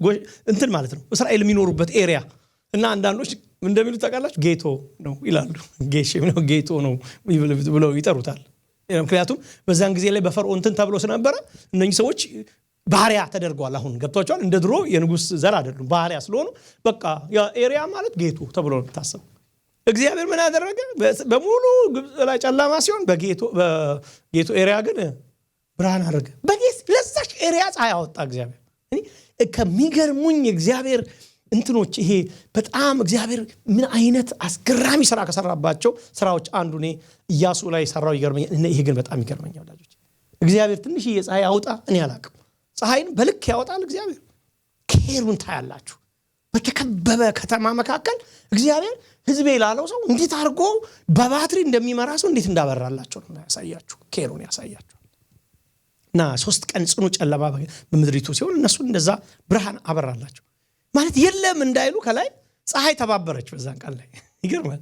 እንትን ማለት ነው እስራኤል የሚኖሩበት ኤሪያ እና አንዳንዶች እንደሚሉት ታውቃላችሁ ጌቶ ነው ይላሉ። ጌሼም ነው ጌቶ ነው ብለው ይጠሩታል። ምክንያቱም በዛን ጊዜ ላይ በፈርዖን እንትን ተብሎ ስለነበረ እነኚህ ሰዎች ባህሪያ ተደርገዋል። አሁን ገብቷቸዋል። እንደ ድሮ የንጉስ ዘር አይደሉም፣ ባህሪያ ስለሆኑ በቃ ያ ኤሪያ ማለት ጌቶ ተብሎ ነው የምታሰበው። እግዚአብሔር ምን ያደረገ በሙሉ ግብጽ ላይ ጨለማ ሲሆን በጌቶ ኤሪያ ግን ብርሃን አደረገ። በጌስ ለዛች ኤሪያ ፀሐይ አወጣ እግዚአብሔር። ከሚገርሙኝ እግዚአብሔር እንትኖች ይሄ በጣም እግዚአብሔር ምን አይነት አስገራሚ ስራ ከሰራባቸው ስራዎች አንዱ እኔ ኢያሱ ላይ ሰራው ይገርመኛል። ይሄ ግን በጣም ይገርመኛል ወዳጆች። እግዚአብሔር ትንሽ የፀሐይ ያወጣ እኔ አላቅም። ፀሐይን በልክ ያወጣል እግዚአብሔር። ኬሩን ታያላችሁ። በተከበበ ከተማ መካከል እግዚአብሔር ህዝቤ ላለው ሰው እንዴት አድርጎ በባትሪ እንደሚመራ ሰው እንዴት እንዳበራላቸው ነው ያሳያችሁ። ኬሩን ያሳያችሁ። እና 3 ቀን ጽኑ ጨለማ በምድሪቱ ሲሆን እነሱ እንደዛ ብርሃን አበራላቸው ማለት የለም እንዳይሉ ከላይ ፀሐይ ተባበረች በዛን ቀን ላይ ይገርማል።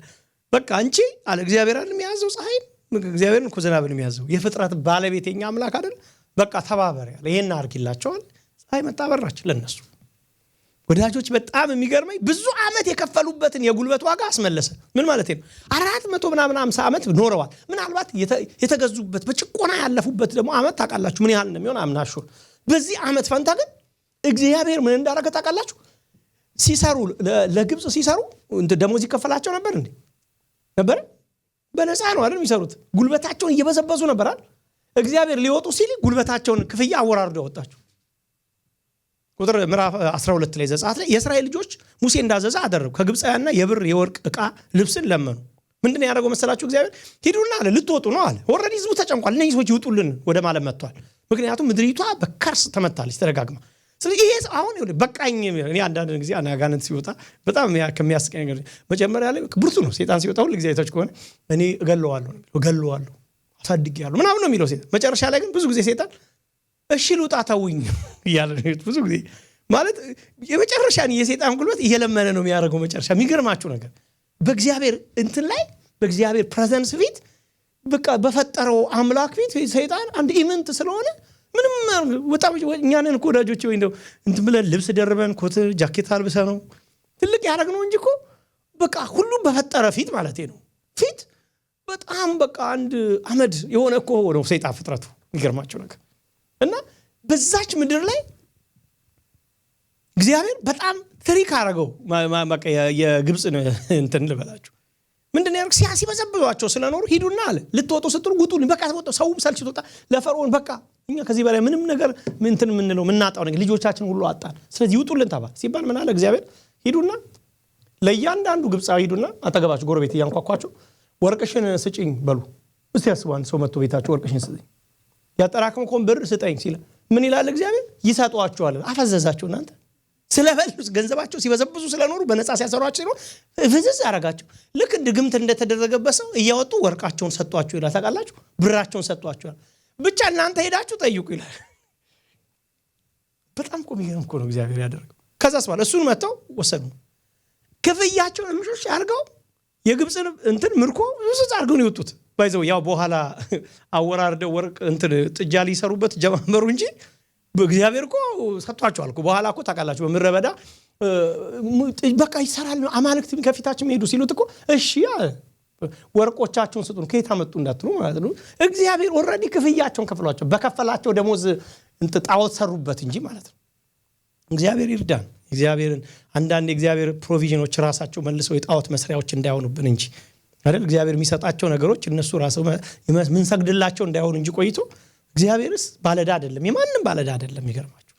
በቃ አንቺ አለ እግዚአብሔር አይደል የሚያዘው ፀሐይ እግዚአብሔርን እኮ ዝናብን የሚያዘው የፍጥረት ባለቤተኛ አምላክ አይደል? በቃ ተባበር ያለ ይሄን አርግላቸዋል። ፀሐይ መጣበራች ለነሱ። ወዳጆች በጣም የሚገርመኝ ብዙ አመት የከፈሉበትን የጉልበት ዋጋ አስመለሰ። ምን ማለት ነው? 400 ምናምን 50 አመት ኖረዋል። ምናልባት የተገዙበት በጭቆና ያለፉበት ደግሞ አመት ታውቃላችሁ ምን ያህል እንደሚሆን አምናሹ። በዚህ አመት ፈንታ ግን እግዚአብሔር ምን እንዳደረገ ታውቃላችሁ? ሲሰሩ ለግብጽ ሲሰሩ ደሞዝ ይከፈላቸው ነበር እንዴ? ነበር? በነፃ ነው አይደል የሚሰሩት? ጉልበታቸውን እየበዘበዙ ነበር አይደል? እግዚአብሔር ሊወጡ ሲል ጉልበታቸውን ክፍያ አወራርዶ ያወጣቸው። ቁጥር ምዕራፍ 12 ላይ ዘጸአት ላይ የእስራኤል ልጆች ሙሴ እንዳዘዘ አደረጉ። ከግብፃውያንና የብር የወርቅ ዕቃ ልብስን ለመኑ። ምንድነው ያደረገው መሰላችሁ? እግዚአብሔር ሂዱና አለ ልትወጡ ነው አለ። ኦሬዲ ህዝቡ ተጨንቋል። እነዚህ ሰዎች ይውጡልን ወደ ማለት መጥቷል። ምክንያቱም ምድሪቷ በከርስ ተመታለች ተደጋግማ። ስለዚህ ይሄ አሁን በቃኝ። እኔ አንዳንድ ጊዜ አናጋንንት ሲወጣ በጣም ከሚያስቀኝ ነገር መጀመሪያ ላይ ብርቱ ነው ሰይጣን ሲወጣ ሁሉ ጊዜ አይታችሁ ከሆነ እኔ እገለዋለሁ አሳድጌያለሁ ምናምን ነው የሚለው ሰይጣን። መጨረሻ ላይ ግን ብዙ ጊዜ ሰይጣን እሺ ልውጣ ተውኝ ይላል። ብዙ ጊዜ ማለት የመጨረሻን የሰይጣን ጉልበት እየለመነ ነው የሚያደርገው መጨረሻ። የሚገርማችሁ ነገር በእግዚአብሔር እንትን ላይ በእግዚአብሔር ፕሬዘንስ ፊት በቃ በፈጠረው አምላክ ፊት ሰይጣን አንድ ኢምንት ስለሆነ ምንም ወጣው እኛንን እኮ ወዳጆቼ ወይ እንደው እንትን ብለን ልብስ ደርበን ኮት ጃኬት አልብሰ ነው ትልቅ ያደረግነው እንጂ እኮ በቃ ሁሉ በፈጠረ ፊት ማለት ነው። ፊት በጣም በቃ አንድ አመድ የሆነ እኮ ነው ሰይጣን ፍጥረቱ። የሚገርማችሁ ነገር እና በዛች ምድር ላይ እግዚአብሔር በጣም ትሪክ አደረገው። በቃ የግብጽ እንትን ልበላችሁ ምንድነው ያርክ ሲያሲበዘብዟቸው ስለኖሩ ሂዱና አለ ልትወጡ ስትሉ ጉጡን በቃ ተወጡ። ሰውም ሰልችቶ ወጣ። ለፈርዖን በቃ እኛ ከዚህ በላይ ምንም ነገር እንትን ምንለው ምናጣው ነገር ልጆቻችን ሁሉ አጣን። ስለዚህ ይውጡልን ተባለ ሲባል ምን አለ እግዚአብሔር? ሂዱና ለእያንዳንዱ ግብጻዊ ሂዱና አጠገባችሁ ጎረቤት እያንኳኳቸው ወርቅሽን ስጪኝ በሉ። እስቲ ያስባን ሰው መጥቶ ቤታችሁ ወርቅሽን ስጪኝ ያጠራቀምከውን ብር ስጠኝ ሲል ምን ይላል እግዚአብሔር? ይሰጧቸዋል። አፈዘዛቸው እናንተ ስለበሉስ ገንዘባቸው ሲበዘብዙ ስለኖሩ በነፃ ሲያሰሯቸው ነው ፍዝዝ አረጋቸው። ልክ ድግምት እንደተደረገበት ሰው እያወጡ ወርቃቸውን ሰጧቸው ይላል። ታውቃላችሁ? ብራቸውን ሰጧቸው ብቻ እናንተ ሄዳችሁ ጠይቁ ይላል። በጣም የሚገርም እኮ ነው እግዚአብሔር ያደረገው። ከዛስ በኋላ እሱን መተው ወሰዱ። ክፍያቸውን ምሾሽ አርገው የግብጽን እንትን ምርኮ ውስጥ አርገው ነው የወጡት። ባይዘው ያው በኋላ አወራርደው ወርቅ እንትን ጥጃ ሊሰሩበት ጀመሩ እንጂ በእግዚአብሔር እኮ ሰጥቷቸዋል እኮ። በኋላ እኮ ታውቃላችሁ በምድረበዳ በቃ ይሰራል ነው አማልክት ከፊታችን ሄዱ ሲሉት እኮ እሺ ወርቆቻቸውን ስጡን ከየት አመጡ እንዳትሉ ማለት ነው። እግዚአብሔር ኦሬዲ ክፍያቸውን ከፍሏቸው በከፈላቸው ደሞዝ ጣዖት ሰሩበት እንጂ ማለት ነው። እግዚአብሔር ይርዳን። እግዚአብሔርን አንዳንድ የእግዚአብሔር ፕሮቪዥኖች ራሳቸው መልሰው የጣዖት መስሪያዎች እንዳይሆኑብን እንጂ አይደል? እግዚአብሔር የሚሰጣቸው ነገሮች እነሱ ራስው ምን ሰግድላቸው እንዳይሆኑ እንጂ ቆይቶ እግዚአብሔርስ ባለዳ አይደለም፣ የማንም ባለዳ አይደለም። ይገርማችሁ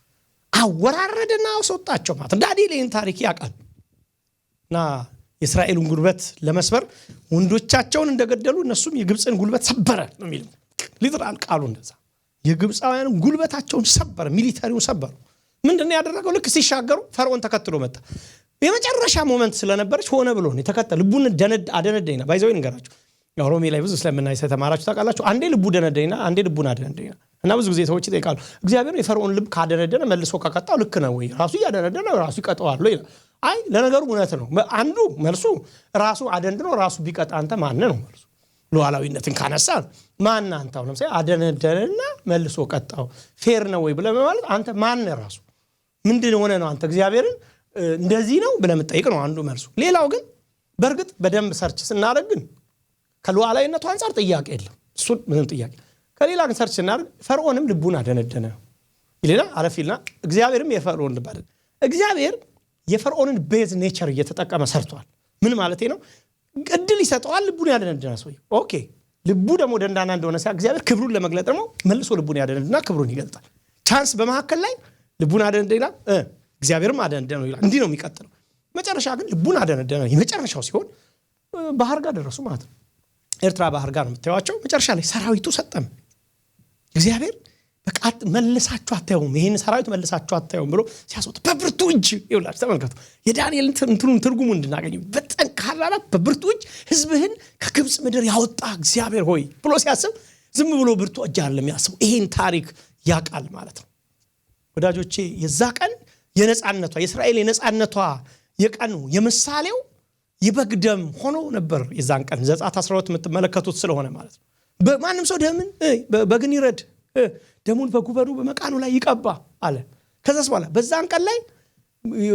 አወራረደና አስወጣቸው ማለት ዳንኤል ይህን ታሪክ ያውቃል። እና የእስራኤልን ጉልበት ለመስበር ወንዶቻቸውን እንደገደሉ እነሱም የግብፅን ጉልበት ሰበረ ነው የሚል ሊትራል ቃሉ እንደዛ። የግብፃውያን ጉልበታቸውን ሰበረ፣ ሚሊታሪውን ሰበሩ። ምንድነው ያደረገው? ልክ ሲሻገሩ ፈርዖን ተከትሎ መጣ። የመጨረሻ ሞመንት ስለነበረች ሆነ ብሎ ነው ተከተለ። ልቡን አደነደይና ባይዘው እንገራችሁ ያው ሮሜ ላይ ብዙ ስለምናይ ተማራችሁ ታውቃላችሁ። አንዴ ልቡ ደነደይና አንዴ ልቡን አደነደይና እና ብዙ ጊዜ ሰዎች ይጠይቃሉ እግዚአብሔር የፈርዖን ልብ ካደነደነ መልሶ ከቀጣው ልክ ነው ወይ? ራሱ ያደነደነ ራሱ ይቀጣዋል ወይ? አይ ለነገሩ እውነት ነው። አንዱ መልሱ ራሱ አደንድኖ ራሱ ቢቀጣ አንተ ማን ነው መልሱ? ሉዓላዊነትን ካነሳ ማን አንተው ነው ሳይ አደነደነና መልሶ ቀጣው ፌር ነው ወይ ብለህ ማለት አንተ ማን ነው? ራሱ ምንድነው ሆነ ነው አንተ እግዚአብሔርን እንደዚህ ነው ብለህ የምትጠይቅ ነው አንዱ መልሱ። ሌላው ግን በርግጥ በደንብ ሰርች ስናደርግ ግን ከሉዓላዊነቱ አንፃር ጥያቄ የለም። እሱ ምንም ጥያቄ ከሌላ ግን ሰርች ስናደርግ ፈርዖንም ልቡን አደነደነ ይልና አለፊልና እግዚአብሔርም የፈርዖን ልብ አደነደነ። እግዚአብሔር የፈርዖንን ቤዝ ኔቸር እየተጠቀመ ሰርቷል። ምን ማለት ነው? እድል ይሰጠዋል ልቡን ያደነደነ ሰው። ኦኬ ልቡ ደግሞ ደንዳና እንደሆነ ሲያ እግዚአብሔር ክብሩን ለመግለጥ ደግሞ መልሶ ልቡን ያደነደና ክብሩን ይገልጣል። ቻንስ በመሐከል ላይ ልቡን አደነደና እግዚአብሔርም አደነደነ ይላል። እንዲህ ነው የሚቀጥለው። መጨረሻ ግን ልቡን አደነደነ የመጨረሻው ሲሆን ባህር ጋር ደረሱ ማለት ነው። ኤርትራ ባህር ጋር ነው የምታዩዋቸው። መጨረሻ ላይ ሰራዊቱ ሰጠም። እግዚአብሔር በቃ መልሳችሁ አታዩም፣ ይሄን ሰራዊት መልሳችሁ አታዩም ብሎ ሲያስወጥ በብርቱ እጅ ይውላል። ተመልከቱ የዳንኤልን እንትኑን ትርጉሙ እንድናገኝ በጠንካራና በብርቱ እጅ ህዝብህን ከግብጽ ምድር ያወጣ እግዚአብሔር ሆይ ብሎ ሲያስብ ዝም ብሎ ብርቱ እጅ አይደለም ያስበው፣ ይሄን ታሪክ ያቃል ማለት ነው። ወዳጆቼ የዛ ቀን የነጻነቷ የእስራኤል የነጻነቷ የቀኑ የምሳሌው የበግ ደም ሆኖ ነበር የዛን ቀን ዘጸአት 12 የምትመለከቱት ስለሆነ ማለት ነው። በማንም ሰው ደምን በግን ይረድ ደሙን በጉበኑ በመቃኑ ላይ ይቀባ አለ። ከዛስ በኋላ በዛን ቀን ላይ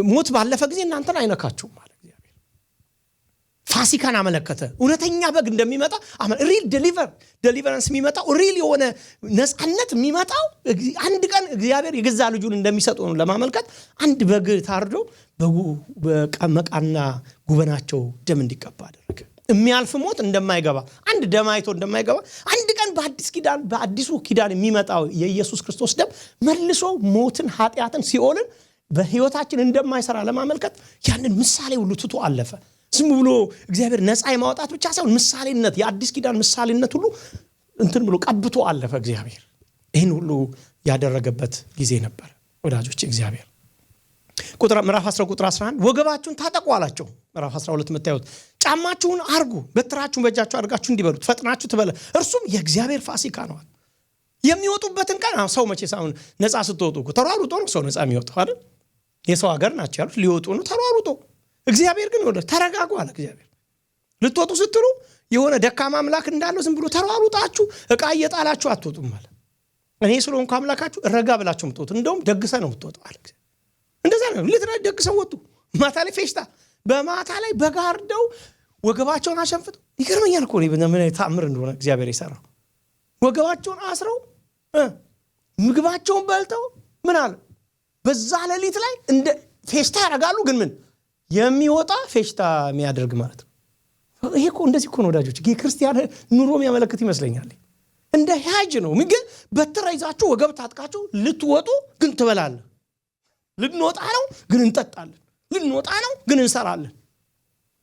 ሞት ባለፈ ጊዜ እናንተን አይነካችሁም ማለት እግዚአብሔር ፋሲካን አመለከተ። እውነተኛ በግ እንደሚመጣ ሪል ዴሊቨረንስ የሚመጣው ሪል የሆነ ነፃነት የሚመጣው አንድ ቀን እግዚአብሔር የገዛ ልጁን እንደሚሰጥ ነው ለማመልከት አንድ በግ ታርዶ በመቃና ጉበናቸው ደም እንዲቀባ አደረገ። የሚያልፍ ሞት እንደማይገባ አንድ ደም አይቶ እንደማይገባ አንድ ቀን በአዲሱ ኪዳን የሚመጣው የኢየሱስ ክርስቶስ ደም መልሶ ሞትን ኃጢአትን ሲኦልን በህይወታችን እንደማይሰራ ለማመልከት ያንን ምሳሌ ሁሉ ትቶ አለፈ። ዝም ብሎ እግዚአብሔር ነፃ የማውጣት ብቻ ሳይሆን ምሳሌነት የአዲስ ኪዳን ምሳሌነት ሁሉ እንትን ብሎ ቀብቶ አለፈ እግዚአብሔር። ይህን ሁሉ ያደረገበት ጊዜ ነበር ወዳጆች። እግዚአብሔር ምዕራፍ 10 ቁጥር 11 ወገባችሁን ታጠቁ አላቸው። ምዕራፍ 12 መታየት ጫማችሁን አርጉ በትራችሁን በእጃችሁ አድርጋችሁ እንዲበሉት ፈጥናችሁ ትበለ እርሱም የእግዚአብሔር ፋሲካ ነው። የሚወጡበትን ቀን ሰው መቼ ሳይሆን ነፃ ስትወጡ ተሯሩጦ ነው ሰው ነፃ የሚወጣው አይደል? የሰው ሀገር ናቸው ያሉት ሊወጡ ነው ተሯሩጦ። እግዚአብሔር ግን ወደ ተረጋጉ አለ እግዚአብሔር። ልትወጡ ስትሉ የሆነ ደካማ አምላክ እንዳለው ዝም ብሎ ተሯሩጣችሁ ዕቃ እየጣላችሁ አትወጡም ማለት እኔ ስለሆንኩ አምላካችሁ ረጋ ብላችሁ የምትወጡ እንደውም ደግሰ ነው የምትወጣው አለ እግዚአብሔር። እንደዛ ነው ልትራድ ደግሰው ወጡ። ማታ ላይ ፌሽታ በማታ ላይ በጋርደው ወገባቸውን አሸንፍተው ይገርመኛል እኮ ምን ተአምር እንደሆነ እግዚአብሔር የሰራው። ወገባቸውን አስረው ምግባቸውን በልተው ምን አለ በዛ ሌሊት ላይ እንደ ፌሽታ ያደርጋሉ። ግን ምን የሚወጣ ፌሽታ የሚያደርግ ማለት ነው። ይሄ እኮ እንደዚህ እኮ ነው ወዳጆች የክርስቲያን ኑሮ የሚያመለክት ይመስለኛል። እንደ ሀጅ ነው ግን በትር ይዛችሁ ወገብ ታጥቃችሁ ልትወጡ ግን ትበላለህ። ልንወጣ ነው ግን እንጠጣለን። ልንወጣ ነው ግን እንሰራለን።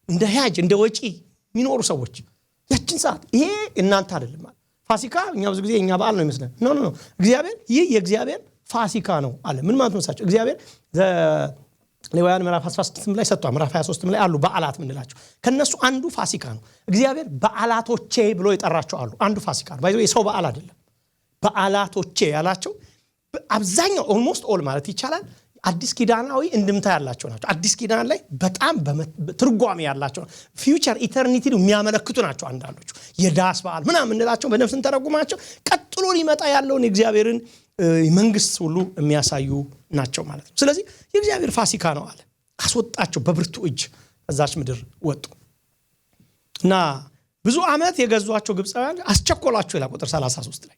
እንደ ሀጅ እንደ ወጪ የሚኖሩ ሰዎች ያችን ሰዓት ይሄ እናንተ አይደለም ማለት ፋሲካ እኛ ብዙ ጊዜ እኛ በዓል ነው ይመስላል። ኖ እግዚአብሔር ይህ የእግዚአብሔር ፋሲካ ነው አለ። ምን ማለት ነው ሳቸው እግዚአብሔር ሌዋውያን ምዕራፍ 16 ላይ ሰጥቷል። ምዕራፍ 23 ላይ አሉ በዓላት ምንላቸው ከነሱ አንዱ ፋሲካ ነው። እግዚአብሔር በዓላቶቼ ብሎ ይጠራቸው አሉ። አንዱ ፋሲካ ነው። ባይዘው የሰው በዓል አይደለም። በዓላቶቼ ያላቸው አብዛኛው ኦልሞስት ኦል ማለት ይቻላል አዲስ ኪዳናዊ እንድምታ ያላቸው ናቸው። አዲስ ኪዳን ላይ በጣም ትርጓሜ ያላቸው ፊውቸር ኢተርኒቲ የሚያመለክቱ ናቸው። አንዳንዶቹ የዳስ በዓል ምናምን እንላቸው በነፍስ እንተረጉማቸው ቀጥሎ ሊመጣ ያለውን የእግዚአብሔርን መንግስት ሁሉ የሚያሳዩ ናቸው ማለት ነው። ስለዚህ የእግዚአብሔር ፋሲካ ነው አለ። አስወጣቸው በብርቱ እጅ ከዛች ምድር ወጡ እና ብዙ ዓመት የገዟቸው ግብፃውያን አስቸኮላቸው ይላል ቁጥር 33 ላይ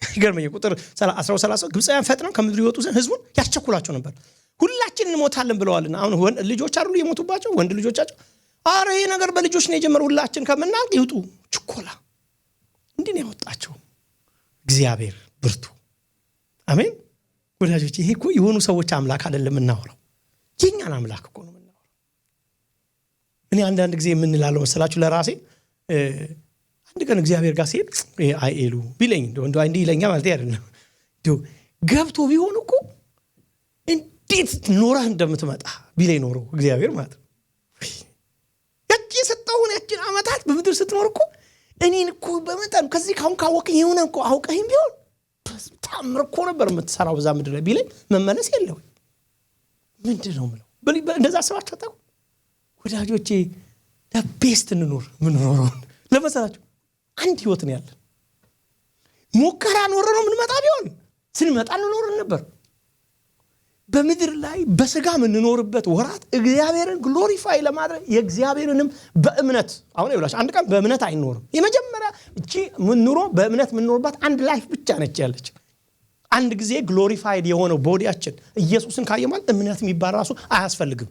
ይገርመኝ ቁጥር 13 ግብፃውያን ፈጥነው ከምድር ይወጡ ዘንድ ህዝቡን ያስቸኩላቸው ነበር። ሁላችን እንሞታለን ብለዋልና አሁን ልጆች አይደሉ የሞቱባቸው ወንድ ልጆቻቸው አረ ይሄ ነገር በልጆች ነው የጀመረው ሁላችን ከምናልቅ ይውጡ ችኮላ እንዴ ነው ያወጣቸው እግዚአብሔር ብርቱ። አሜን ወዳጆች። ይሄ እኮ የሆኑ ሰዎች አምላክ አይደለም እናወራው የኛን አምላክ እኮ ነው እናወራው። እኔ አንዳንድ ጊዜ ምን እላለሁ መሰላችሁ ለራሴ አንድ ቀን እግዚአብሔር ጋር ሲሄድ አይኤሉ ቢለኝ እንደው አንዴ ይለኛ ማለት አይደለም እንደው ገብቶ ቢሆን እኮ እንዴት ኖረህ እንደምትመጣ ቢለኝ ኖሮ እግዚአብሔር ማለት ነው ያቺ ሰጣውን ያቺን አመታት በምድር ስትኖር እኮ እኔን እኮ በመጠን ከዚህ ካሁን ካወቀኝ የሆነ እኮ አውቀህም ቢሆን ታምር እኮ ነበር የምትሰራው በዛ ምድር ላይ ቢለኝ መመለስ የለው ምንድነው ምለው እንደዛ ሰባችሁ አጣቁ ወዳጆቼ ለቤስት እንኖር ምን ኖር ለመሰላችሁ አንድ ህይወት ነው ያለን። ሙከራ ኖር ነው ምን መጣ ቢሆን ስንመጣ እንኖር ነበር። በምድር ላይ በስጋ ምንኖርበት ወራት እግዚአብሔርን ግሎሪፋይ ለማድረግ የእግዚአብሔርንም በእምነት አሁን ይብላሽ አንድ ቀን በእምነት አይኖርም። የመጀመሪያ እቺ ምን ኑሮ በእምነት ምንኖርባት አንድ ላይፍ ብቻ ነች ያለች። አንድ ጊዜ ግሎሪፋይድ የሆነው ቦዲያችን ኢየሱስን ካየማል እምነት የሚባል ራሱ አያስፈልግም።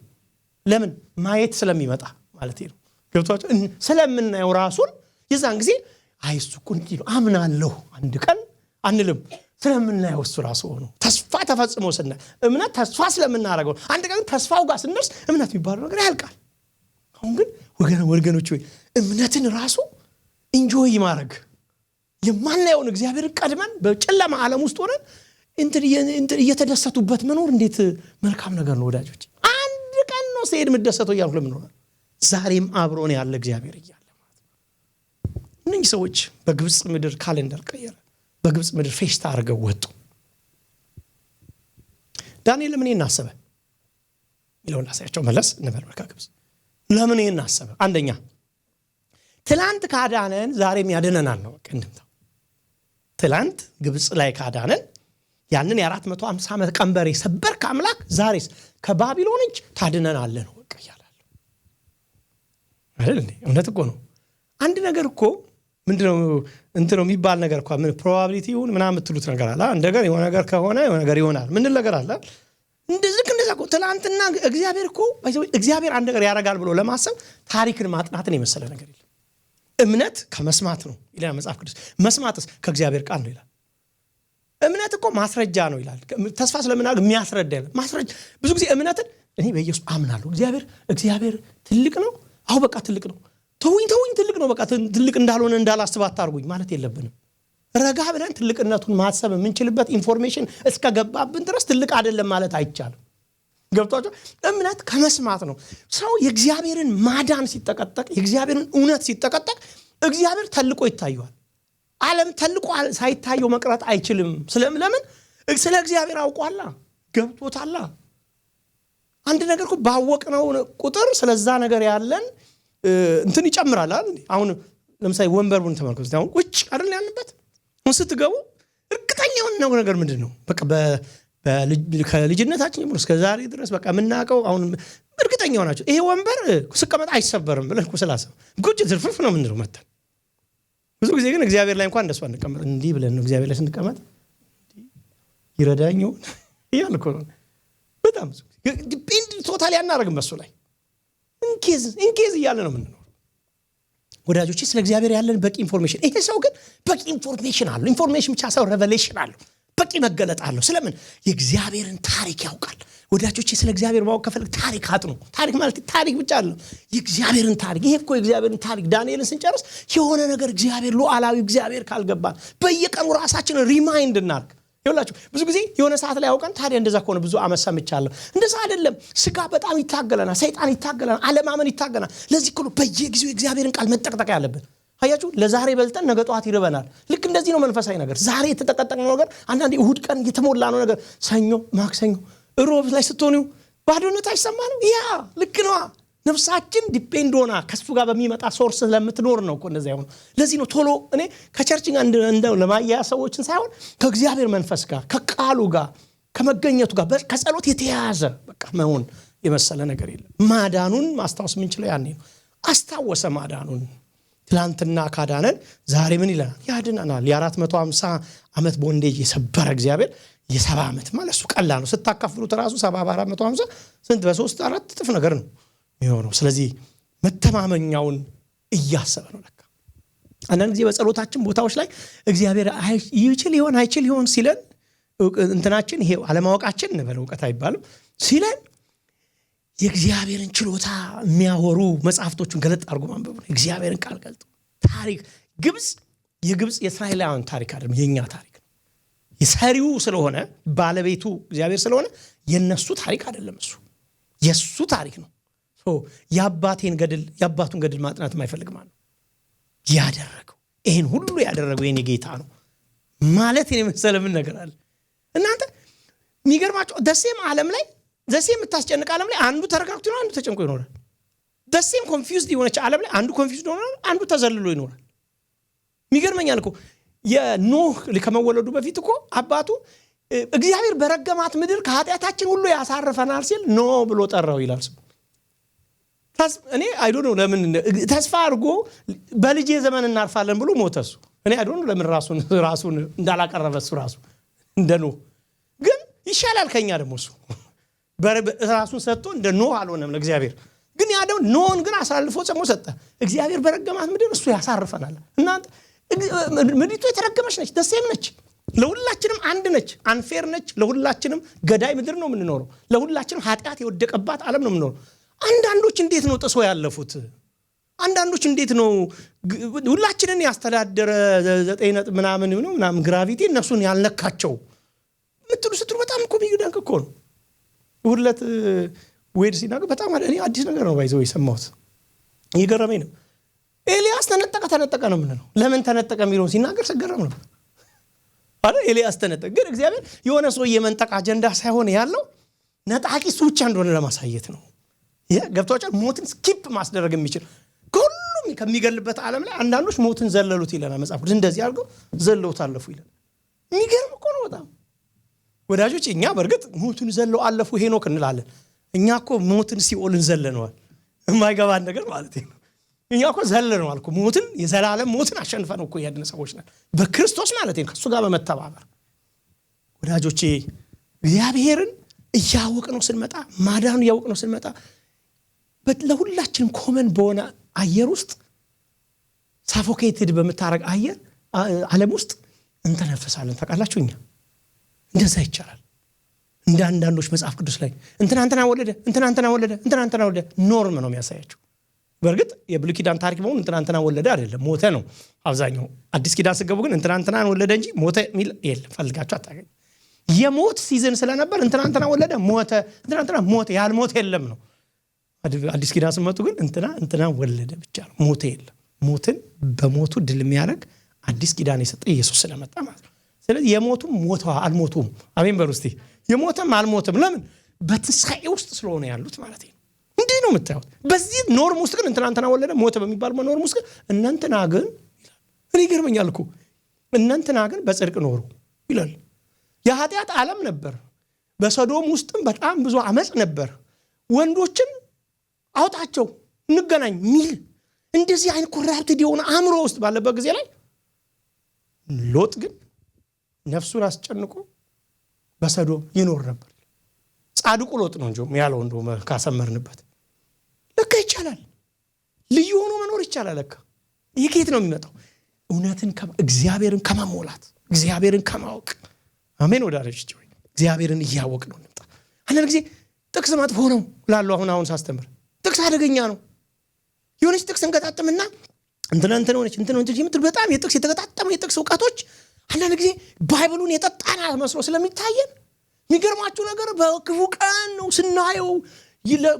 ለምን ማየት ስለሚመጣ ማለት ነው። ገብቷችሁ ስለምናየው ራሱን የዛን ጊዜ አይሱኩ እንዲህ ነው አምናለሁ አንድ ቀን አንልም። ስለምናየው እሱ ራሱ ሆኖ ተስፋ ተፈጽሞ ስና እምነት ተስፋ ስለምናረጋው አንድ ቀን ተስፋው ጋር ስንደርስ እምነት የሚባለው ነገር ያልቃል። አሁን ግን ወገኖች ወይ እምነትን ራሱ ኢንጆይ ማድረግ የማናየውን እግዚአብሔርን ቀድመን በጨለማ ዓለም ውስጥ ሆነን እንትን እየተደሰቱበት መኖር እንዴት መልካም ነገር ነው ወዳጆች። አንድ ቀን ነው ሲሄድ ምደሰተው ያልኩ ለምን ሆነ ዛሬም አብሮን ያለ እግዚአብሔር እያለ ማለት እነኚህ ሰዎች በግብጽ ምድር ካሌንደር ቀየረ። በግብጽ ምድር ፌሽታ አድርገው ወጡ። ዳንኤል ምን እናሰበ ይለውና ሳያቸው መለስ እንበል ግብጽ ለምን ይሄን አሰበ? አንደኛ ትላንት ካዳነን ዛሬም ያድነናል ነው። እንድምታው ትላንት ግብጽ ላይ ካዳነን ያንን የ450 ዓመት ቀንበር የሰበርክ አምላክ ዛሬስ ከባቢሎን እጅ ታድነናለህ ነው በቃ ይላል አይደል? እውነት እኮ ነው። አንድ ነገር እኮ ምንድነው እንትነው የሚባል ነገር እኮ ምን ፕሮባቢሊቲውን ምናምን የምትሉት ነገር አለ። አንድ ነገር የሆነ ነገር ከሆነ የሆነ ነገር ይሆናል ምን ነገር አለ። እንደዚህ እኮ ትላንትና እግዚአብሔር አንድ ነገር ያደርጋል ብሎ ለማሰብ ታሪክን ማጥናትን የመሰለ ነገር የለም። እምነት ከመስማት ነው ይላል መጽሐፍ ቅዱስ። መስማትስ ከእግዚአብሔር ቃል ነው ይላል። እምነት እኮ ማስረጃ ነው ይላል። ተስፋ ስለምናደርግ የሚያስረዳ ይላል ማስረጃ። ብዙ ጊዜ እምነትን እኔ በኢየሱስ አምናለሁ እግዚአብሔር ትልቅ ነው፣ አው በቃ ትልቅ ነው፣ ተውኝ ትልቅ ነው፣ በቃ ትልቅ እንዳልሆነ እንዳላስብ አታርጉኝ ማለት የለብንም። ረጋ ብለን ትልቅነቱን ማሰብ የምንችልበት ኢንፎርሜሽን እስከገባብን ድረስ ትልቅ አይደለም ማለት አይቻልም። ገብቷችሁ? እምነት ከመስማት ነው። ሰው የእግዚአብሔርን ማዳን ሲጠቀጠቅ፣ የእግዚአብሔርን እውነት ሲጠቀጠቅ እግዚአብሔር ተልቆ ይታየዋል። ዓለም ተልቆ ሳይታየው መቅረት አይችልም። ለምን? ስለ እግዚአብሔር አውቋላ፣ ገብቶታላ። አንድ ነገር እኮ ባወቅነው ቁጥር ስለዛ ነገር ያለን እንትን ይጨምራል አይደል? አሁን ለምሳሌ ወንበሩን ተመልከቱ። አሁን ቁጭ አይደል ያለበት ስትገቡ እርግጠኛው ነገር ምንድነው? በቃ ከልጅነታችን ጀምሮ እስከ ዛሬ ድረስ በቃ የምናውቀው አሁን እርግጠኛው ናቸው። ይሄ ወንበር ስቀመጥ አይሰበርም ብለን ስላሰብ ቁጭ ዝርፍፍ ነው ምንድነው መጣ። ብዙ ጊዜ ግን እግዚአብሔር ላይ እንኳን እንደሱ አንቀመጥ እንዲህ ብለን ነው እግዚአብሔር ላይ ስንቀመጥ ይረዳኛው ያልኩ ነው። በጣም ዲፔንድ ቶታሊ አናረግም በሱ ላይ ኢንኬዝ እያለ ነው ምንድነው። ወዳጆቼ ስለ እግዚአብሔር ያለን በቂ ኢንፎርሜሽን፣ ይሄ ሰው ግን በቂ ኢንፎርሜሽን አለው። ኢንፎርሜሽን ብቻ ሰው ሬቨሌሽን አለው፣ በቂ መገለጥ አለው። ስለምን? የእግዚአብሔርን ታሪክ ያውቃል። ወዳጆቼ ስለ እግዚአብሔር ማወቅ ከፈለግ ታሪክ አጥኑ። ታሪክ ማለት ታሪክ ብቻ አይደለም፣ የእግዚአብሔርን ታሪክ። ይሄ እኮ የእግዚአብሔርን ታሪክ ዳንኤልን ስንጨርስ የሆነ ነገር እግዚአብሔር ሉዓላዊ እግዚአብሔር ካልገባን በየቀኑ ራሳችንን ሪማይንድ እናርግ። ይኸውላችሁ ብዙ ጊዜ የሆነ ሰዓት ላይ አውቀን ታዲያ እንደዛ ከሆነ ብዙ አመት ሰምቻለሁ። እንደዛ አይደለም። ስጋ በጣም ይታገለናል፣ ሰይጣን ይታገለናል፣ አለማመን ይታገለናል። ለዚህ እኮ በየጊዜው የእግዚአብሔርን ቃል መጠቅጠቅ ያለብን። አያችሁ ለዛሬ በልተን ነገ ጧት ይርበናል። ልክ እንደዚህ ነው መንፈሳዊ ነገር። ዛሬ የተጠቀጠቅነው ነገር አንዳንዴ እሁድ ቀን የተሞላ ነው ነገር ሰኞ፣ ማክሰኞ፣ ሮብ ላይ ስትሆኑ ባዶነት አይሰማንም? ያ ልክ ነው። ነፍሳችን ዲፔንድ ሆና ከሱ ጋር በሚመጣ ሶርስ ለምትኖር ነው እኮ እንደዛ ያው። ለዚህ ነው ቶሎ እኔ ከቸርች ጋር እንደው ለማያ ሰዎችን ሳይሆን ከእግዚአብሔር መንፈስ ጋር ከቃሉ ጋር ከመገኘቱ ጋር ከጸሎት የተያያዘ በቃ መሆን የመሰለ ነገር የለም። ማዳኑን ማስታወስ የምንችለው ያኔ ነው። አስታወሰ ማዳኑን። ትላንትና ካዳነን ዛሬ ምን ይለናል? ያድነናል። የ450 ዓመት ቦንዴጅ የሰበረ እግዚአብሔር የ70 ዓመት ማለት እሱ ቀላል ነው። ስታካፍሉት ራሱ 70 450 ስንት በ3 4 እጥፍ ነገር ነው የሚሆነው። ስለዚህ መተማመኛውን እያሰበ ነው ለካ። አንዳንድ ጊዜ በጸሎታችን ቦታዎች ላይ እግዚአብሔር ይችል ይሆን አይችል ይሆን ሲለን እንትናችን ይሄ አለማወቃችን እንበል እውቀት አይባልም ሲለን የእግዚአብሔርን ችሎታ የሚያወሩ መጽሐፍቶችን ገለጥ አድርጎ ማንበብ ነው። እግዚአብሔርን ቃል ገልጦ ታሪክ የግብጽ የእስራኤላውያን ታሪክ አይደለም፣ የኛ ታሪክ ነው። የሰሪው ስለሆነ ባለቤቱ እግዚአብሔር ስለሆነ የነሱ ታሪክ አይደለም፣ እሱ የሱ ታሪክ ነው። የአባቱን ገድል ማጥናት የማይፈልግ ማለት ነው። ያደረገው ይሄን ሁሉ ያደረገው የኔ ጌታ ነው ማለት የመሰለ ምን ነገር አለ እናንተ? የሚገርማችሁ ደሴም ዓለም ላይ ደሴም የምታስጨንቅ ዓለም ላይ አንዱ ተረጋግቶ ይኖራል፣ አንዱ ተጨንቆ ይኖራል። ደሴም ኮንፊውዝድ የሆነች ዓለም ላይ አንዱ ኮንፊውዝድ ይኖራል፣ አንዱ ተዘልሎ ይኖራል። የሚገርመኛል እኮ የኖህ ከመወለዱ በፊት እኮ አባቱ እግዚአብሔር በረገማት ምድር ከኃጢአታችን ሁሉ ያሳርፈናል ሲል ኖ ብሎ ጠራው ይላል። እኔ አይ ዶንት ኖ ለምን ተስፋ አድርጎ በልጄ ዘመን እናርፋለን ብሎ ሞተሱ። እኔ አይ ዶንት ኖ ለምን ራሱን እንዳላቀረበ እሱ ራሱ እንደኖ ግን ይሻላል ከኛ ደግሞ እሱ ራሱን ሰጥቶ እንደ ኖህ አልሆነም ለእግዚአብሔር። ግን ያለው ኖህን ግን አሳልፎ ጽሞ ሰጠ። እግዚአብሔር በረገማት ምድር እሱ ያሳርፈናል። እናንተ ምድሪቱ የተረገመች ነች፣ ደሴም ነች፣ ለሁላችንም አንድ ነች፣ አንፌር ነች። ለሁላችንም ገዳይ ምድር ነው የምንኖረው። ለሁላችንም ኃጢአት የወደቀባት ዓለም ነው የምንኖረው። አንዳንዶች እንዴት ነው ጥሶ ያለፉት? አንዳንዶች እንዴት ነው ሁላችንን ያስተዳደረ 9 ምናምን ግራቪቲ እነሱን ያልነካቸው ምትሉ ስትሉ በጣም እኮ የሚደንቅ እኮ ነው። ሁለት ወይድ ሲናገር በጣም እኔ አዲስ ነገር ነው ባይዘው የሰማሁት ይገረመኝ ነው። ኤልያስ ተነጠቀ ነው የምንለው። ለምን ተነጠቀ የሚለውን ሲናገር ሰገረም ነው አይደል? ኤልያስ ተነጠቀ። ግን እግዚአብሔር የሆነ ሰው የመንጠቅ አጀንዳ ሳይሆን ያለው ነጣቂ እሱ ብቻ እንደሆነ ለማሳየት ነው። ገብቷቸዋል። ሞትን ስኪፕ ማስደረግ የሚችል ሁሉም ከሚገልበት ዓለም ላይ አንዳንዶች ሞትን ዘለሉት ይለናል መጽሐፍ ቅዱስ። እንደዚህ አድርገው ዘለውት አለፉ ይላል። የሚገርም እኮ ነው በጣም ወዳጆች። እኛ በእርግጥ ሞትን ዘለው አለፉ ሄኖክ እንላለን። እኛ እኮ ሞትን ሲኦልን ዘለነዋል። የማይገባን ነገር ማለት ነው። እኛ እኮ ዘለነዋል እኮ ሞትን፣ የዘላለም ሞትን አሸንፈን እኮ ያድነ ሰዎች ነን በክርስቶስ ማለት ነው። ከሱ ጋር በመተባበር ወዳጆቼ እግዚአብሔርን እያወቅነው ስንመጣ፣ ማዳኑ እያወቅነው ስንመጣ ለሁላችንም ኮመን በሆነ አየር ውስጥ ሳፎኬትድ በመታረቅ አየር ዓለም ውስጥ እንተነፈሳለን። ታውቃላችሁ እኛ እንደዛ ይቻላል። እንደ አንዳንዶች መጽሐፍ ቅዱስ ላይ እንትና ወለደ ኖርም ነው የሚያሳያቸው። በእርግጥ የብሉይ ኪዳን ታሪክ በሆነ እንትና ወለደ አይደለም ሞተ ነው አብዛኛው። አዲስ ኪዳን ስገቡ ግን እንትና ወለደ እንጂ ሞተ የሚል የለም። ፈልጋችሁ አታገኙ። የሞት ሲዝን ስለነበር እንትና ወለደ ሞተ፣ እንትና ሞተ፣ ያልሞት የለም ነው። አዲስ ኪዳን ስመጡ ግን እንትና ወለደ ብቻ ነው፣ ሞተ የለም። ሞትን በሞቱ ድል የሚያደርግ አዲስ ኪዳን የሰጠ ኢየሱስ ስለመጣ ማለት ነው። ስለዚህ የሞቱም ሞተዋ አልሞቱም። አሜን በሉ እስቲ። የሞተም አልሞትም። ለምን? በትንሣኤ ውስጥ ስለሆነ ያሉት ማለት ነው። እንዲህ ነው የምታዩት። በዚህ ኖርም ውስጥ ግን እንትና ወለደ ሞተ በሚባል ኖርም ውስጥ ግን እናንተና ግን ይላል። እኔ ይገርመኛል እኮ እናንተና ግን በጽድቅ ኖሩ ይላል። የኃጢአት ዓለም ነበር። በሶዶም ውስጥም በጣም ብዙ አመጽ ነበር። ወንዶችን አውጣቸው እንገናኝ ሚል እንደዚህ አይነት ኮራፕትድ የሆነ አእምሮ ውስጥ ባለበት ጊዜ ላይ ሎጥ ግን ነፍሱን አስጨንቆ በሰዶም ይኖር ነበር። ጻድቁ ሎጥ ነው እንጂ ያለው እንደው ካሰመርንበት ለካ ይቻላል። ልዩ ሆኖ መኖር ይቻላል ለካ። ይሄ ከየት ነው የሚመጣው? እውነትን እግዚአብሔርን ከማሞላት እግዚአብሔርን ከማወቅ። አሜን ወዳጆች፣ እግዚአብሔርን እያወቅ ነው እንምጣ። አንዳንድ ጊዜ ጥቅስ መጥፎ ነው ላሉ አሁን ሳስተምር ጥቅስ አደገኛ ነው። የሆነች ጥቅስ እንገጣጥምና እንትን ሆነች የምትል በጣም የጥቅስ የተገጣጠመ የጥቅስ እውቀቶች አንዳንድ ጊዜ ባይብሉን የጠጣና መስሎ ስለሚታየን የሚገርማችሁ ነገር በክፉ ቀን ነው ስናየው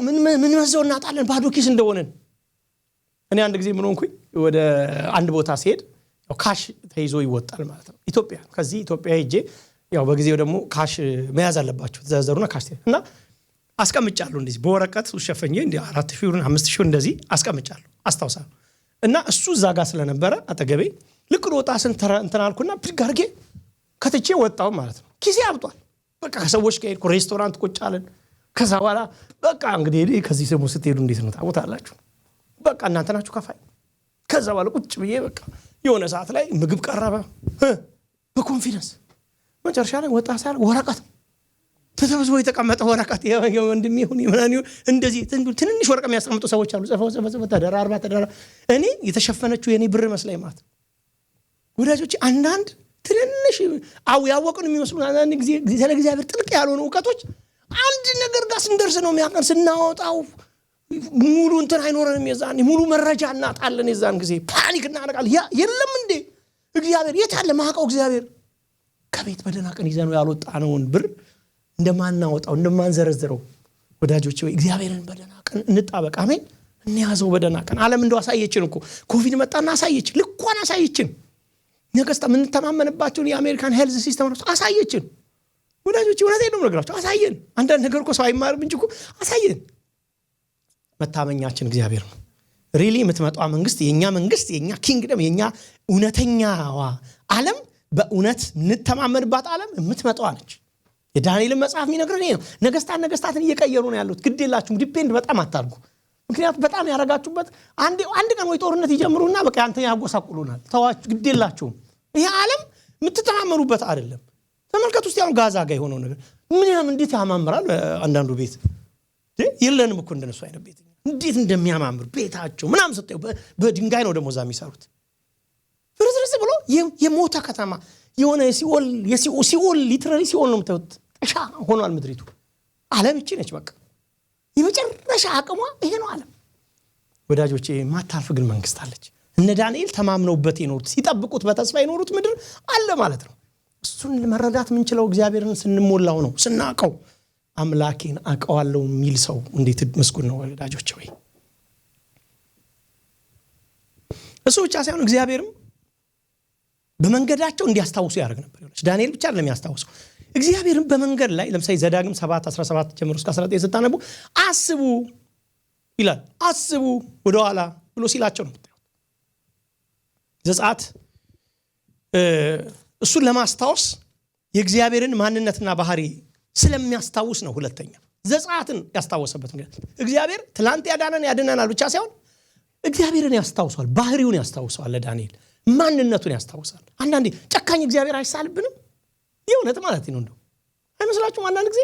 ምን መዘው እናጣለን ባዶ ኪስ እንደሆነን። እኔ አንድ ጊዜ ምን ሆንኩኝ፣ ወደ አንድ ቦታ ሲሄድ ካሽ ተይዞ ይወጣል ማለት ነው ኢትዮጵያ። ከዚህ ኢትዮጵያ ሄጄ ያው በጊዜው ደግሞ ካሽ መያዝ አለባችሁ ተዘዘሩና ካሽ እና አስቀምጫለሁ እንደዚህ በወረቀት ሸፈኜ እንደ 4000 ብር 5000 ብር እንደዚህ አስቀምጫለሁ አስታውሳለሁ። እና እሱ እዛ ጋር ስለነበረ አጠገቤ ልክ ወጣ እንትን አልኩና ብድግ አድርጌ ከትቼ ወጣሁ ማለት ነው። ኪሴ አብጧል። በቃ ከሰዎች ጋር ሄድኩ፣ ሬስቶራንት ቁጭ አለን። ከዛ በኋላ በቃ እንግዲህ ከዚህ ደግሞ ስትሄዱ እንዴት ነው ታውቁታላችሁ፣ በቃ እናንተ ናችሁ ከፋይ። ከዛ በኋላ ቁጭ ብዬ በቃ የሆነ ሰዓት ላይ ምግብ ቀረበ በኮንፊደንስ። መጨረሻ ላይ ወጣ ሳል ወረቀት ተሰብስቦ የተቀመጠ ወረቀት የወንድሜ ይሁን ይሆናል እንደዚህ ትንንሽ ወረቀት የሚያስቀምጡ ሰዎች አሉ። ጽፈው ተደራርባ እኔ የተሸፈነችው የኔ ብር መስለኝ ማለት ወዳጆች። አንዳንድ ትንንሽ ያወቁን የሚመስሉ አንዳንድ ጊዜ ስለ እግዚአብሔር ጥልቅ ያልሆኑ እውቀቶች አንድ ነገር ጋር ስንደርስ ነው የሚያቀን። ስናወጣው ሙሉ እንትን አይኖረንም። የዛን ሙሉ መረጃ እናጣለን። የዛን ጊዜ ፓኒክ እናደርጋለን። የለም እንዴ እግዚአብሔር የት አለ? ማውቀው እግዚአብሔር ከቤት በደህና ቀን ይዘነው ያልወጣነውን ብር እንደማናወጣው እንደማንዘረዝረው ወዳጆች ወይ እግዚአብሔርን በደህና ቀን እንጣበቅ። አሜን። እንያዘው በደህና ቀን። ዓለም እንደው አሳየችን እኮ ኮቪድ መጣና አሳየችን፣ ልኳን አሳየችን። ነገስታ ምን ተማመንባቸውን የአሜሪካን ሄልዝ ሲስተም ነው አሳየችን ወዳጆች። እውነቴን ነው የምነግራችሁ፣ አሳየን። አንዳንድ ነገር እኮ ሰው አይማርም እንጂ እኮ አሳየን። መታመኛችን እግዚአብሔር ነው። ሪሊ የምትመጣው መንግስት የኛ ኪንግደም የኛ እውነተኛዋ ዓለም በእውነት እንተማመንባት ዓለም የምትመጣው ነች። የዳንኤልን መጽሐፍ የሚነግረን ይሄ ነው። ነገስታትን እየቀየሩ ነው ያሉት። ግድ የላችሁም፣ ዲፔንድ በጣም አታርጉ። ምክንያቱም በጣም ያረጋችሁበት አንድ ቀን ወይ ጦርነት ይጀምሩና በቃ አንተ ያጎሳቁሉናል። ተዋችሁ፣ ግድ የላችሁም። ይሄ ዓለም የምትተማመኑበት አይደለም። ተመልከቱ እስቲ አሁን ጋዛ ጋር የሆነው ነገር ምንም እንዴት ያማምራል። አንዳንዱ ቤት የለንም እኮ እንደነሱ አይነት ቤት እንዴት እንደሚያማምር ቤታቸው ምናምን ስትዩ በድንጋይ ነው ደግሞ እዛ የሚሰሩት። ፍርስርስ ብሎ የሞታ ከተማ የሆነ ሲኦል ሊትራሊ ሲኦል ነው የምታዩት። ጠሻ ሆኗል ምድሪቱ። ዓለም እቺ ነች በቃ የመጨረሻ አቅሟ ይሄ ነው ዓለም። ወዳጆቼ ማታልፍ ግን መንግስት አለች። እነ ዳንኤል ተማምነውበት የኖሩት ሲጠብቁት በተስፋ የኖሩት ምድር አለ ማለት ነው። እሱን ለመረዳት ምንችለው እግዚአብሔርን ስንሞላው ነው፣ ስናቀው። አምላኬን አቀዋለሁ የሚል ሰው እንዴት መስጉን ነው ወዳጆቼ። ወይ እሱ ብቻ ሳይሆን እግዚአብሔርም በመንገዳቸው እንዲያስታውሱ ያደርግ ነበር። ዳንኤል ብቻ አይደለም ያስታውሰው እግዚአብሔርን በመንገድ ላይ ለምሳሌ ዘዳግም 7:17 ጀምሮ እስከ 19 ስታነቡ አስቡ ይላል። አስቡ ወደ ኋላ ብሎ ሲላቸው ነው የምታዩት። ዘጸአት እሱን ለማስታወስ የእግዚአብሔርን ማንነትና ባህሪ ስለሚያስታውስ ነው። ሁለተኛ ዘጸአትን ያስታወሰበት ምክንያት እግዚአብሔር ትላንት ያድነናል ብቻ ሳይሆን እግዚአብሔርን ያስታውሳል፣ ባህሪውን ያስታውሳል። ለዳንኤል ማንነቱን ያስታውሳል። አንዳንዴ ጨካኝ እግዚአብሔር አይሳልብንም? የእውነት ማለት ነው እንደው አይመስላችሁም? አንዳንድ ጊዜ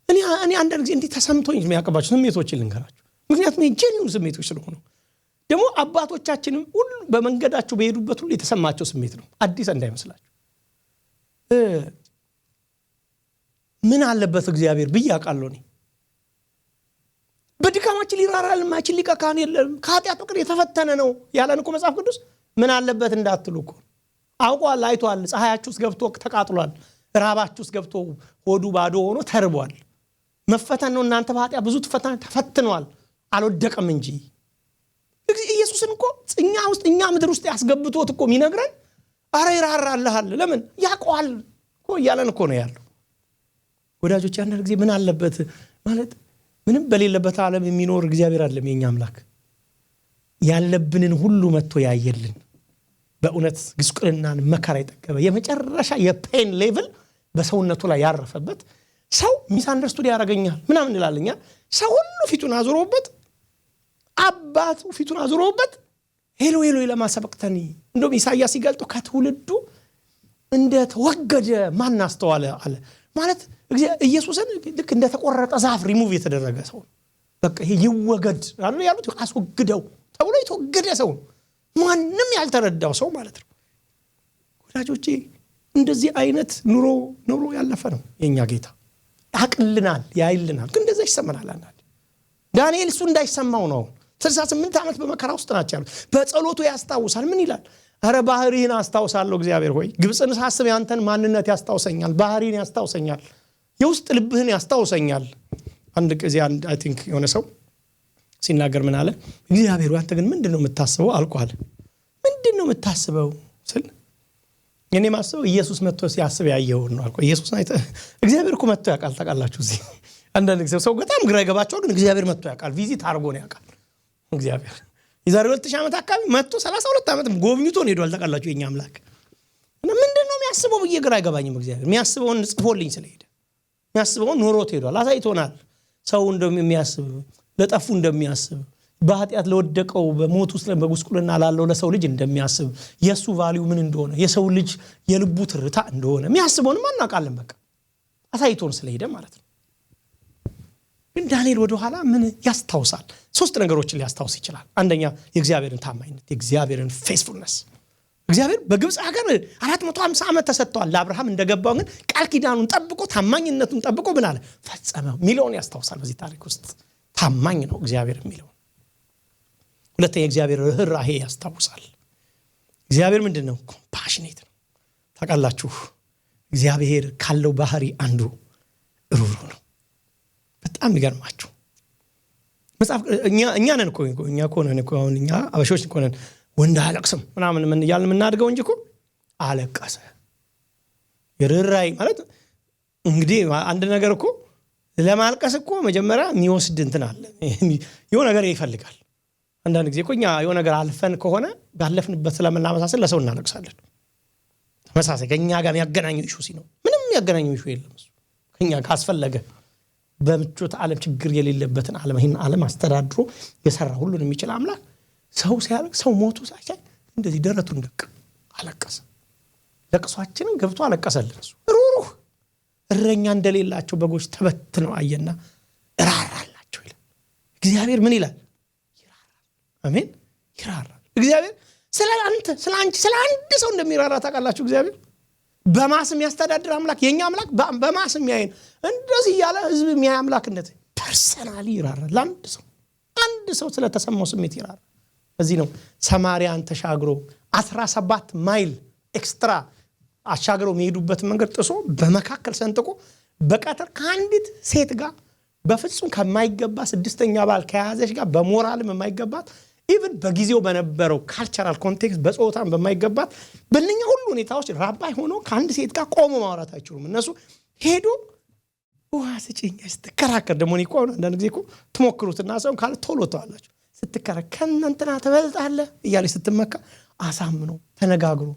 እኔ አንዳንድ ጊዜ እንዲህ ተሰምቶኝ የሚያቀባችሁ ስሜቶችን ልንገራችሁ። ምክንያቱም የጀኒውን ስሜቶች ስለሆኑ ደግሞ አባቶቻችንም ሁሉ በመንገዳቸው በሄዱበት ሁሉ የተሰማቸው ስሜት ነው። አዲስ እንዳይመስላችሁ። ምን አለበት እግዚአብሔር ብዬ አውቃለሁ። እኔ በድካማችን ሊራራል ማይችል ሊቀ ካህን የለም፣ ከኃጢአት በቀር የተፈተነ ነው ያለን እኮ መጽሐፍ ቅዱስ። ምን አለበት እንዳትሉ እኮ አውቋል፣ አይቷል። ፀሐያችሁ ውስጥ ገብቶ ተቃጥሏል፣ ራባችሁ ውስጥ ገብቶ ሆዱ ባዶ ሆኖ ተርቧል። መፈተን ነው። እናንተ በኃጢአት ብዙ ተፈትኗል፣ አልወደቀም እንጂ። ኢየሱስን እኮ እኛ ምድር ውስጥ ያስገብቶት እኮ የሚነግረን አረ ይራራልሃል። ለምን ያውቀዋል እኮ እያለን እኮ ነው ያለው። ወዳጆች አንዳንድ ጊዜ ምን አለበት ማለት ምንም በሌለበት ዓለም የሚኖር እግዚአብሔር አይደለም የኛ አምላክ። ያለብንን ሁሉ መጥቶ ያየልን በእውነት ግስቁልናን መከራ የጠገበ የመጨረሻ የፔን ሌቭል በሰውነቱ ላይ ያረፈበት ሰው ሚስ አንደርስቱድ ያደርገኛል ምናምን እንላልኛ። ሰው ሁሉ ፊቱን አዙሮበት አባቱ ፊቱን አዙሮበት ሄሎ ሄሎ ለማሰበቅተኒ እንደውም ኢሳይያስ ሲገልጠው ከትውልዱ እንደተወገደ ማን አስተዋለ አለ። ማለት ኢየሱስን ልክ እንደተቆረጠ ዛፍ ሪሙቭ የተደረገ ሰው በቃ ይሄ ይወገድ አሉ ያሉት አስወግደው ተብሎ የተወገደ ሰው ማንንም ያልተረዳው ሰው ማለት ነው። ወዳጆቼ እንደዚህ አይነት ኑሮ ያለፈ ነው የኛ ጌታ። ያቅልናል፣ ያይልናል፣ ግን እንደዛ ይሰማናል። አንዳንዴ ዳንኤል እሱ እንዳይሰማው ነው 68 ዓመት በመከራ ውስጥ ናቸው ያሉት። በጸሎቱ ያስታውሳል። ምን ይላል? አረ ባህሪህን አስታውሳለሁ እግዚአብሔር ሆይ፣ ግብጽን ሳስብ ያንተን ማንነት ያስታውሰኛል፣ ባህሪህን ያስታውሰኛል፣ የውስጥ ልብህን ያስታውሰኛል። አንድ ጊዜ አይ ቲንክ የሆነ ሰው ሲናገር ምን አለ? እግዚአብሔር አንተ ግን ምንድነው የምታስበው አልቋል። ምንድነው የምታስበው ስል እኔ ማስበው ኢየሱስ መጥቶ ሲያስብ ያየው ነው አልቆ። ኢየሱስ አይተ እግዚአብሔር እኮ መጥቶ ያውቃል። ታውቃላችሁ እዚህ አንዳንድ ጊዜ ሰው በጣም ግራ ይገባቸዋል፣ ግን እግዚአብሔር መጥቶ ያውቃል። ቪዚት አድርጎ ነው ያውቃል። እግዚአብሔር የዛሬ 2000 ዓመት አካባቢ መጥቶ 32 ዓመት ጎብኝቶ ነው ሄዷል። ታውቃላችሁ የኛ አምላክ እና ምንድነው የሚያስበው ብዬ ግራ አይገባኝም። እግዚአብሔር የሚያስበውን ጽፎልኝ ስለሄደ የሚያስበውን ኖሮት ሄዷል፣ አሳይቶናል። ሰው እንደሚያስብ ለጠፉ እንደሚያስብ በኃጢአት ለወደቀው በሞት ውስጥ በጉስቁልና ላለው ለሰው ልጅ እንደሚያስብ የሱ ቫልዩ ምን እንደሆነ የሰው ልጅ የልቡ ትርታ እንደሆነ የሚያስበውን ማናቃለን። በቃ አሳይቶን ስለሄደ ማለት ነው። ግን ዳንኤል ወደ ኋላ ምን ያስታውሳል? 3 ነገሮችን ሊያስታውስ ይችላል። አንደኛ የእግዚአብሔርን ታማኝነት፣ የእግዚአብሔርን ፌስፉልነስ። እግዚአብሔር በግብጽ ሀገር 450 ዓመት ተሰጥቷል ለአብርሃም እንደገባው፣ ግን ቃል ኪዳኑን ጠብቆ ታማኝነቱን ጠብቆ ምን አለ ፈጸመው ሚሊዮን ያስታውሳል። በዚህ ታሪክ ውስጥ ታማኝ ነው እግዚአብሔር የሚለው። ሁለተኛ የእግዚአብሔር ርህራሄ ያስታውሳል። እግዚአብሔር ምንድነው? ኮምፓሽኔት ነው። ታውቃላችሁ እግዚአብሔር ካለው ባህሪ አንዱ ሩህሩህ ነው። በጣም ይገርማችሁ መጽሐፍ እኛ ነን እኮ አሁን እኛ አበሾች እኮ ነን ወንድ አለቅስም ምናምን ምን እያልን የምናድገው እንጂ እኮ አለቀሰ። የርህራሄ ማለት እንግዲህ አንድ ነገር እኮ ለማልቀስ እኮ መጀመሪያ የሚወስድ እንትን አለ፣ የሆነ ነገር ይፈልጋል። አንዳንድ ጊዜ እኮ እኛ የሆነ ነገር አልፈን ከሆነ ባለፍንበት ስለምናመሳሰል ለሰው እናለቅሳለን። ተመሳሳይ ከኛ ጋር የሚያገናኘው ኢሹ ሲኖር ምንም የሚያገናኘው ኢሹ የለም። እሱ ከኛ ጋር አስፈለገ በምቾት ዓለም ችግር የሌለበትን ዓለም ይሄን ዓለም አስተዳድሮ የሰራ ሁሉን የሚችል አምላክ ሰው ሲያለቅስ ሰው ሞቱ ሳይቻል እንደዚህ ደረቱን ደቅ አለቀሰ። ለቅሷችንን ገብቶ አለቀሰልን። እሱ ሩህሩህ እረኛ እንደሌላቸው በጎች ተበትነው አየና እራራላቸው ይላል። እግዚአብሔር ምን ይላል? ይራራል። አሜን። ይራራል። እግዚአብሔር ስለ አንተ ስለ አንቺ ስለ አንድ ሰው እንደሚራራ ታውቃላችሁ። እግዚአብሔር በማስም ያስተዳድር አምላክ፣ የኛ አምላክ በማስም ያይን እንደዚህ ያለ ህዝብ የሚያይ አምላክነት ፐርሰናሊ ይራራል። ለአንድ ሰው ስለተሰማው ስሜት ይራራል። እዚህ ነው ሰማሪያን ተሻግሮ 17 ማይል ኤክስትራ አሻግረው የሚሄዱበት መንገድ ጥሶ በመካከል ሰንጥቆ በቀትር ከአንዲት ሴት ጋር በፍጹም ከማይገባ 6ኛ ባል ከያዘች ጋር በሞራልም የማይገባት ኢቭን በጊዜው በነበረው ካልቸራል ኮንቴክስት በጾታም በማይገባት በእነኛ ሁሉ ሁኔታዎች ራባይ ሆኖ ከአንድ ሴት ጋር ቆሞ ማውራት አይችሉም። እነሱ ሄዶ ውሃ ስጪኝ ስትከራከር ደግሞ እኮ አንዳንድ ጊዜ እኮ ትሞክሩትና ሰው ካለ ቶሎ ተዋላችሁ ስትከራከር ከእናንተና ትበልጣለህ እያለች ስትመካ አሳምኖ ተነጋግሮ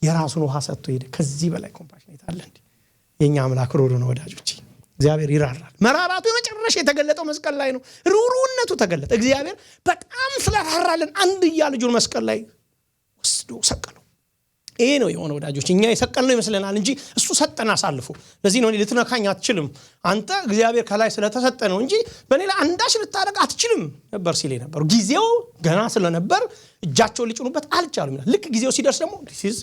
የራሱን ውሃ ሰጥቶ ሄደ። ከዚህ በላይ ኮምፓሽኔት አለ እንዴ? የኛ አምላክ ሩሩ ነው ወዳጆቼ። እግዚአብሔር ይራራል። መራራቱ የመጨረሻ የተገለጠው መስቀል ላይ ነው። ሩሩነቱ ተገለጠ። እግዚአብሔር በጣም ስለራራልን አንድያ ልጁን መስቀል ላይ ወስዶ ሰቀለው። ይሄ ነው የሆነ ወዳጆች። እኛ የሰቀልነው ይመስለናል እንጂ እሱ ሰጠን አሳልፎ። ለዚህ ነው ልትነካኝ አትችልም አንተ እግዚአብሔር ከላይ ስለተሰጠ ነው እንጂ በሌላ አንዳች ልታደርግ አትችልም ነበር ሲል ነበር። ጊዜው ገና ስለነበር እጃቸውን ሊጭኑበት አልቻሉም። ልክ ጊዜው ሲደርስ ደግሞ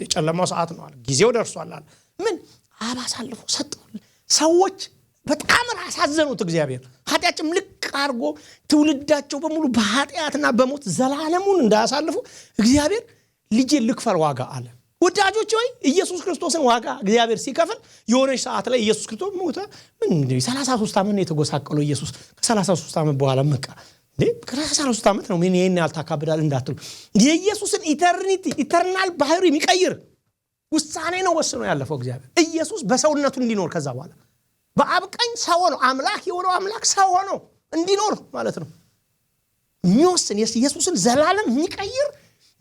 የጨለማው ሰዓት ነው አለ። ጊዜው ደርሷል አለ። ምን አብ አሳልፎ ሰጠው። ሰዎች በጣም አሳዘኑት። እግዚአብሔር ኃጢአትም ልክ አድርጎ ትውልዳቸው በሙሉ በኃጢአትና በሞት ዘላለሙን እንዳያሳልፉ እግዚአብሔር ልጅ ልክፈል ዋጋ አለ። ወዳጆች ሆይ ኢየሱስ ክርስቶስን ዋጋ እግዚአብሔር ሲከፍል የሆነች ሰዓት ላይ ኢየሱስ ክርስቶስ ሞተ። ምን 33 ዓመት ነው የተጎሳቀለው ኢየሱስ። ከ33 ዓመት በኋላ መቃ እንዴ 33 ዓመት ነው። ምን ይሄን ያልታካብዳል እንዳትሉ የኢየሱስን ኢተርኒቲ ኢተርናል ባህሪ የሚቀይር ውሳኔ ነው ወስኖ ያለፈው እግዚአብሔር። ኢየሱስ በሰውነቱ እንዲኖር ከዛ በኋላ በአብ ቀኝ ሰው ሆኖ አምላክ የሆነው አምላክ ሰው ሆኖ እንዲኖር ማለት ነው የሚወስን ኢየሱስን ዘላለም የሚቀይር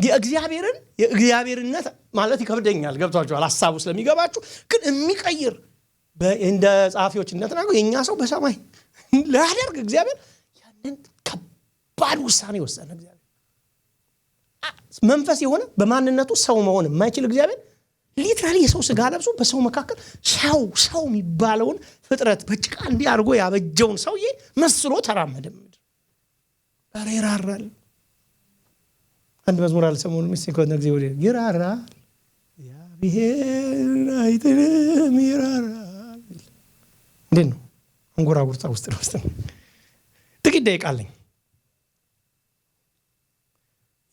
የእግዚአብሔርነት ማለት ይከብደኛል። ገብቷችኋል? ሐሳቡ ስለሚገባችሁ ግን የሚቀይር እንደ ጻፊዎች እንደተናገሩ የኛ ሰው በሰማይ ላያደርግ እግዚአብሔር ያንን ከባድ ውሳኔ ወሰነ። እግዚአብሔር መንፈስ የሆነ በማንነቱ ሰው መሆን የማይችል እግዚአብሔር ሊትራሊ የሰው ስጋ ለብሶ በሰው መካከል ሰው የሚባለውን ፍጥረት በጭቃ እንዲህ አድርጎ ያበጀውን ሰውዬ መስሎ ተራመደ። ኧረ ይራራል። አንድ መዝሙር አለ ሰሞኑን ምስኪን ጊዜ ወደ ይራራል እግዚአብሔር አይጥልም ይራራል። እንዴት ነው አንጎራጉርታ ውስጥ ጥቂት ደቂቃ አለኝ።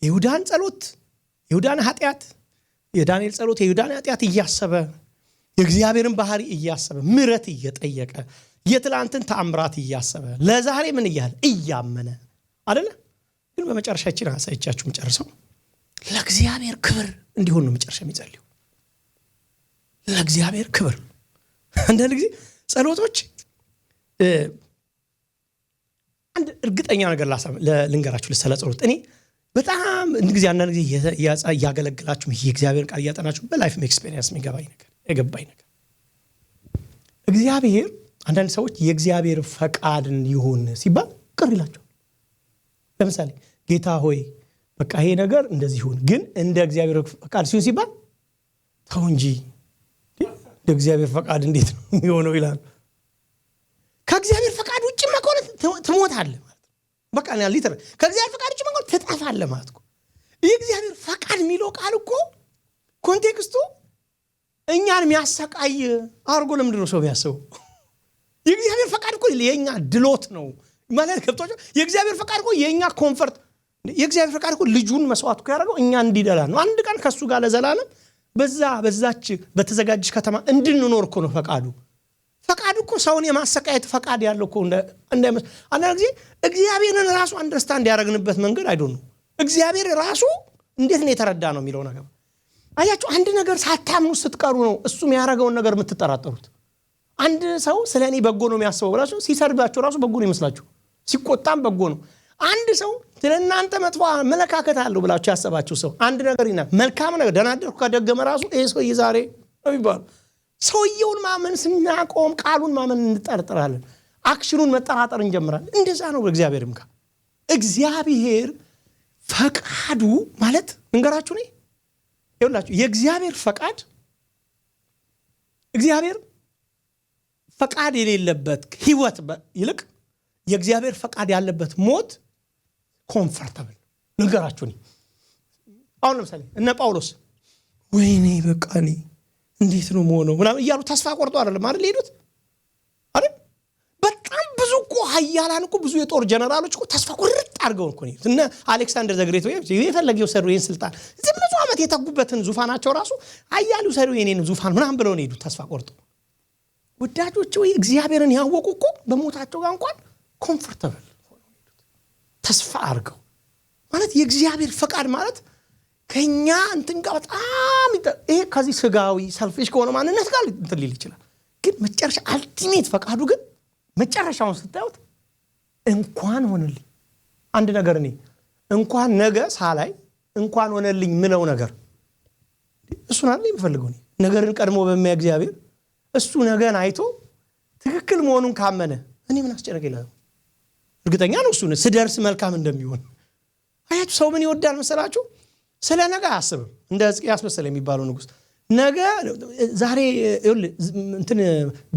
ይሁዳን ጸሎት ይሁዳን ኃጢአት የዳንኤል ጸሎት የይሁዳን ኃጢአት እያሰበ የእግዚአብሔርን ባህሪ እያሰበ ምሕረት እየጠየቀ የትላንትን ተአምራት እያሰበ ለዛሬ ምን እያለ እያመነ አይደለ? ግን በመጨረሻችን አሳይቻችሁ መጨረሻው ለእግዚአብሔር ክብር እንዲሆን ነው መጨረሻ የሚጸልዩ። ለእግዚአብሔር ክብር አንዳንድ ጊዜ ጸሎቶች አንድ እርግጠኛ ነገር ልንገራችሁ ስለ ጸሎት። እኔ በጣም እንግዲህ አንዳንድ ጊዜ ያገለግላችሁ የእግዚአብሔር ቃል ያጠናችሁ በላይፍ ኤክስፒሪየንስ የገባኝ ነገር እግዚአብሔር አንዳንድ ሰዎች የእግዚአብሔር ፈቃድን ይሁን ሲባል ቅር ይላቸው። ለምሳሌ ጌታ ሆይ በቃ ይሄ ነገር እንደዚህ ይሁን፣ ግን እንደ እግዚአብሔር ፈቃድ ሲሆን ሲባል ተው እንጂ እንደ እግዚአብሔር ፈቃድ እንዴት ነው የሚሆነው ይላል። ከእግዚአብሔር ፈቃድ ውጭ መቆን ትሞታለህ ማለት በቃ ነው። ሊተር ከእግዚአብሔር ፈቃድ ውጭ መቆን ትጠፋለህ ማለት ነው። የእግዚአብሔር ፈቃድ የሚለው ቃል እኮ ኮንቴክስቱ እኛን የሚያሰቃይ አርጎ ለምንድን ነው ሰው የሚያስበው? የእግዚአብሔር ፈቃድ እኮ የኛ ድሎት ነው ማለት ከብቶች። የእግዚአብሔር ፈቃድ እኮ የኛ ኮምፎርት። የእግዚአብሔር ፈቃድ እኮ ልጁን መስዋዕት እኮ ያደረገው እኛ እንዲደላ ነው። አንድ ቀን ከሱ ጋር ለዘላለም በዛች በተዘጋጀች ከተማ እንድንኖር እኮ ነው ፈቃዱ። ፈቃዱ እኮ ሰውን የማሰቃየት ፈቃድ ያለው እኮ እንዳይመስል አንዳንድ ጊዜ እግዚአብሔርን ራሱ አንደርስታንድ ያደረግንበት መንገድ አይዶን ነው። እግዚአብሔር ራሱ እንዴት ነው የተረዳ ነው የሚለው ነገር አያችሁ። አንድ ነገር ሳታምኑ ስትቀሩ ነው እሱም ያደረገውን ነገር የምትጠራጠሩት። አንድ ሰው ስለኔ በጎ ነው የሚያስበው ብላችሁ ሲሰርባችሁ ራሱ በጎ ነው ይመስላችሁ፣ ሲቆጣም በጎ ነው። አንድ ሰው ስለናንተ መጥፎ መለካከት አለው ብላችሁ ያሰባችሁ ሰው አንድ ነገር መልካም ነገር ደናደርኩ ከደገመ ራሱ ይሄ ሰው ይዛሬ ነው ይባል። ሰውየውን ማመን ስናቆም ቃሉን ማመን እንጠራጠራለን፣ አክሽኑን መጠራጠር እንጀምራለን። እንደዛ ነው በእግዚአብሔርም ጋር። እግዚአብሔር ፈቃዱ ማለት እንገራችሁ ነው ይኸውላችሁ፣ የእግዚአብሔር ፈቃድ እግዚአብሔር ፈቃድ የሌለበት ህይወት ይልቅ የእግዚአብሔር ፈቃድ ያለበት ሞት ኮምፎርታብል ነገራችሁ ነው። አሁን ለምሳሌ እነ ጳውሎስ ወይኔ በቃ እኔ እንዴት ነው መሆነው ምናምን እያሉ ተስፋ ቆርጦ አይደለም አይደል ሄዱት አይደል? በጣም ብዙ እኮ ኃያላን እኮ ብዙ የጦር ጀነራሎች እኮ ተስፋ ቁርጥ አድርገው እኮ ነው እና አሌክሳንደር ዘግሬት የፈለገው ሰሩ ይሄን ስልጣን ብዙ ዓመት የተጉበትን ዙፋናቸው ራሱ አያሌው ሰሩ የኔን ዙፋን ምናምን ብለው ነው ሄዱት ተስፋ ቆርጦ። ወዳጆች ወይ እግዚአብሔርን ያወቁ እኮ በሞታቸው ጋር እንኳን ኮምፎርታብል ሆነው ሄዱት ተስፋ አድርገው። ማለት የእግዚአብሔር ፈቃድ ማለት ከኛ እንትን ጋር በጣም ይሄ ከዚህ ስጋዊ ሰልፊሽ ከሆነ ማንነት ጋር እንትን ሊል ይችላል። ግን መጨረሻ አልቲሜት ፈቃዱ ግን መጨረሻውን ስታዩት እንኳን ሆነልኝ አንድ ነገር እኔ እንኳን ነገ ሳላይ እንኳን ሆነልኝ ምለው ነገር እሱን አይደል የሚፈልገው ነገርን ቀድሞ በሚያ እግዚአብሔር እሱ ነገን አይቶ ትክክል መሆኑን ካመነ እኔ ምን አስጨነቀኝ ይላል። እርግጠኛ ነው እሱ ስደርስ መልካም እንደሚሆን። አያችሁ ሰው ምን ይወዳል መሰላችሁ? ስለ ነገ አያስብም። እንደ ሕዝቅያስ መሰለ የሚባለው ንጉስ ነገ ዛሬ እንትን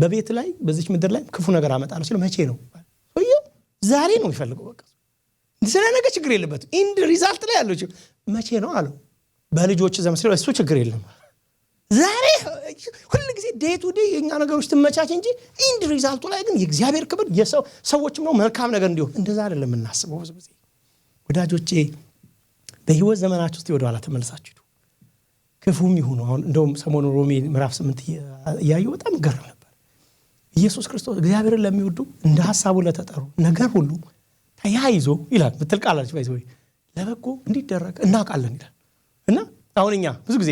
በቤት ላይ በዚች ምድር ላይ ክፉ ነገር አመጣለሁ ሲል መቼ ነው? ዛሬ ነው የሚፈልገው። በቃ ስለ ነገ ችግር የለበትም። ኢንድ ሪዛልት ላይ ያለው መቼ ነው አለው። በልጆች ዘመን ሲለው እሱ ችግር የለም። ዛሬ ሁሉ ጊዜ ዴይ ቱ ዴይ የኛ ነገሮች ትመቻች እንጂ ኢንድ ሪዛልቱ ላይ ግን የእግዚአብሔር ክብር ሰዎችም ነው መልካም ነገር እንዲሆን እንደዛ አይደለም እናስበው። ብዙ ጊዜ ወዳጆቼ በህይወት ዘመናችሁ ውስጥ ወደ ኋላ ተመልሳችሁ ክፉም ይሁኑ አሁን እንደውም ሰሞኑ ሮሜ ምዕራፍ 8 ያዩ በጣም ገረም ነበር። ኢየሱስ ክርስቶስ እግዚአብሔርን ለሚወዱ እንደ ሐሳቡ ለተጠሩ ነገር ሁሉ ተያይዞ ይላል ምትልቃላችሁ ባይዘው ለበጎ እንዲደረግ እናውቃለን ይላል። እና አሁን እኛ ብዙ ጊዜ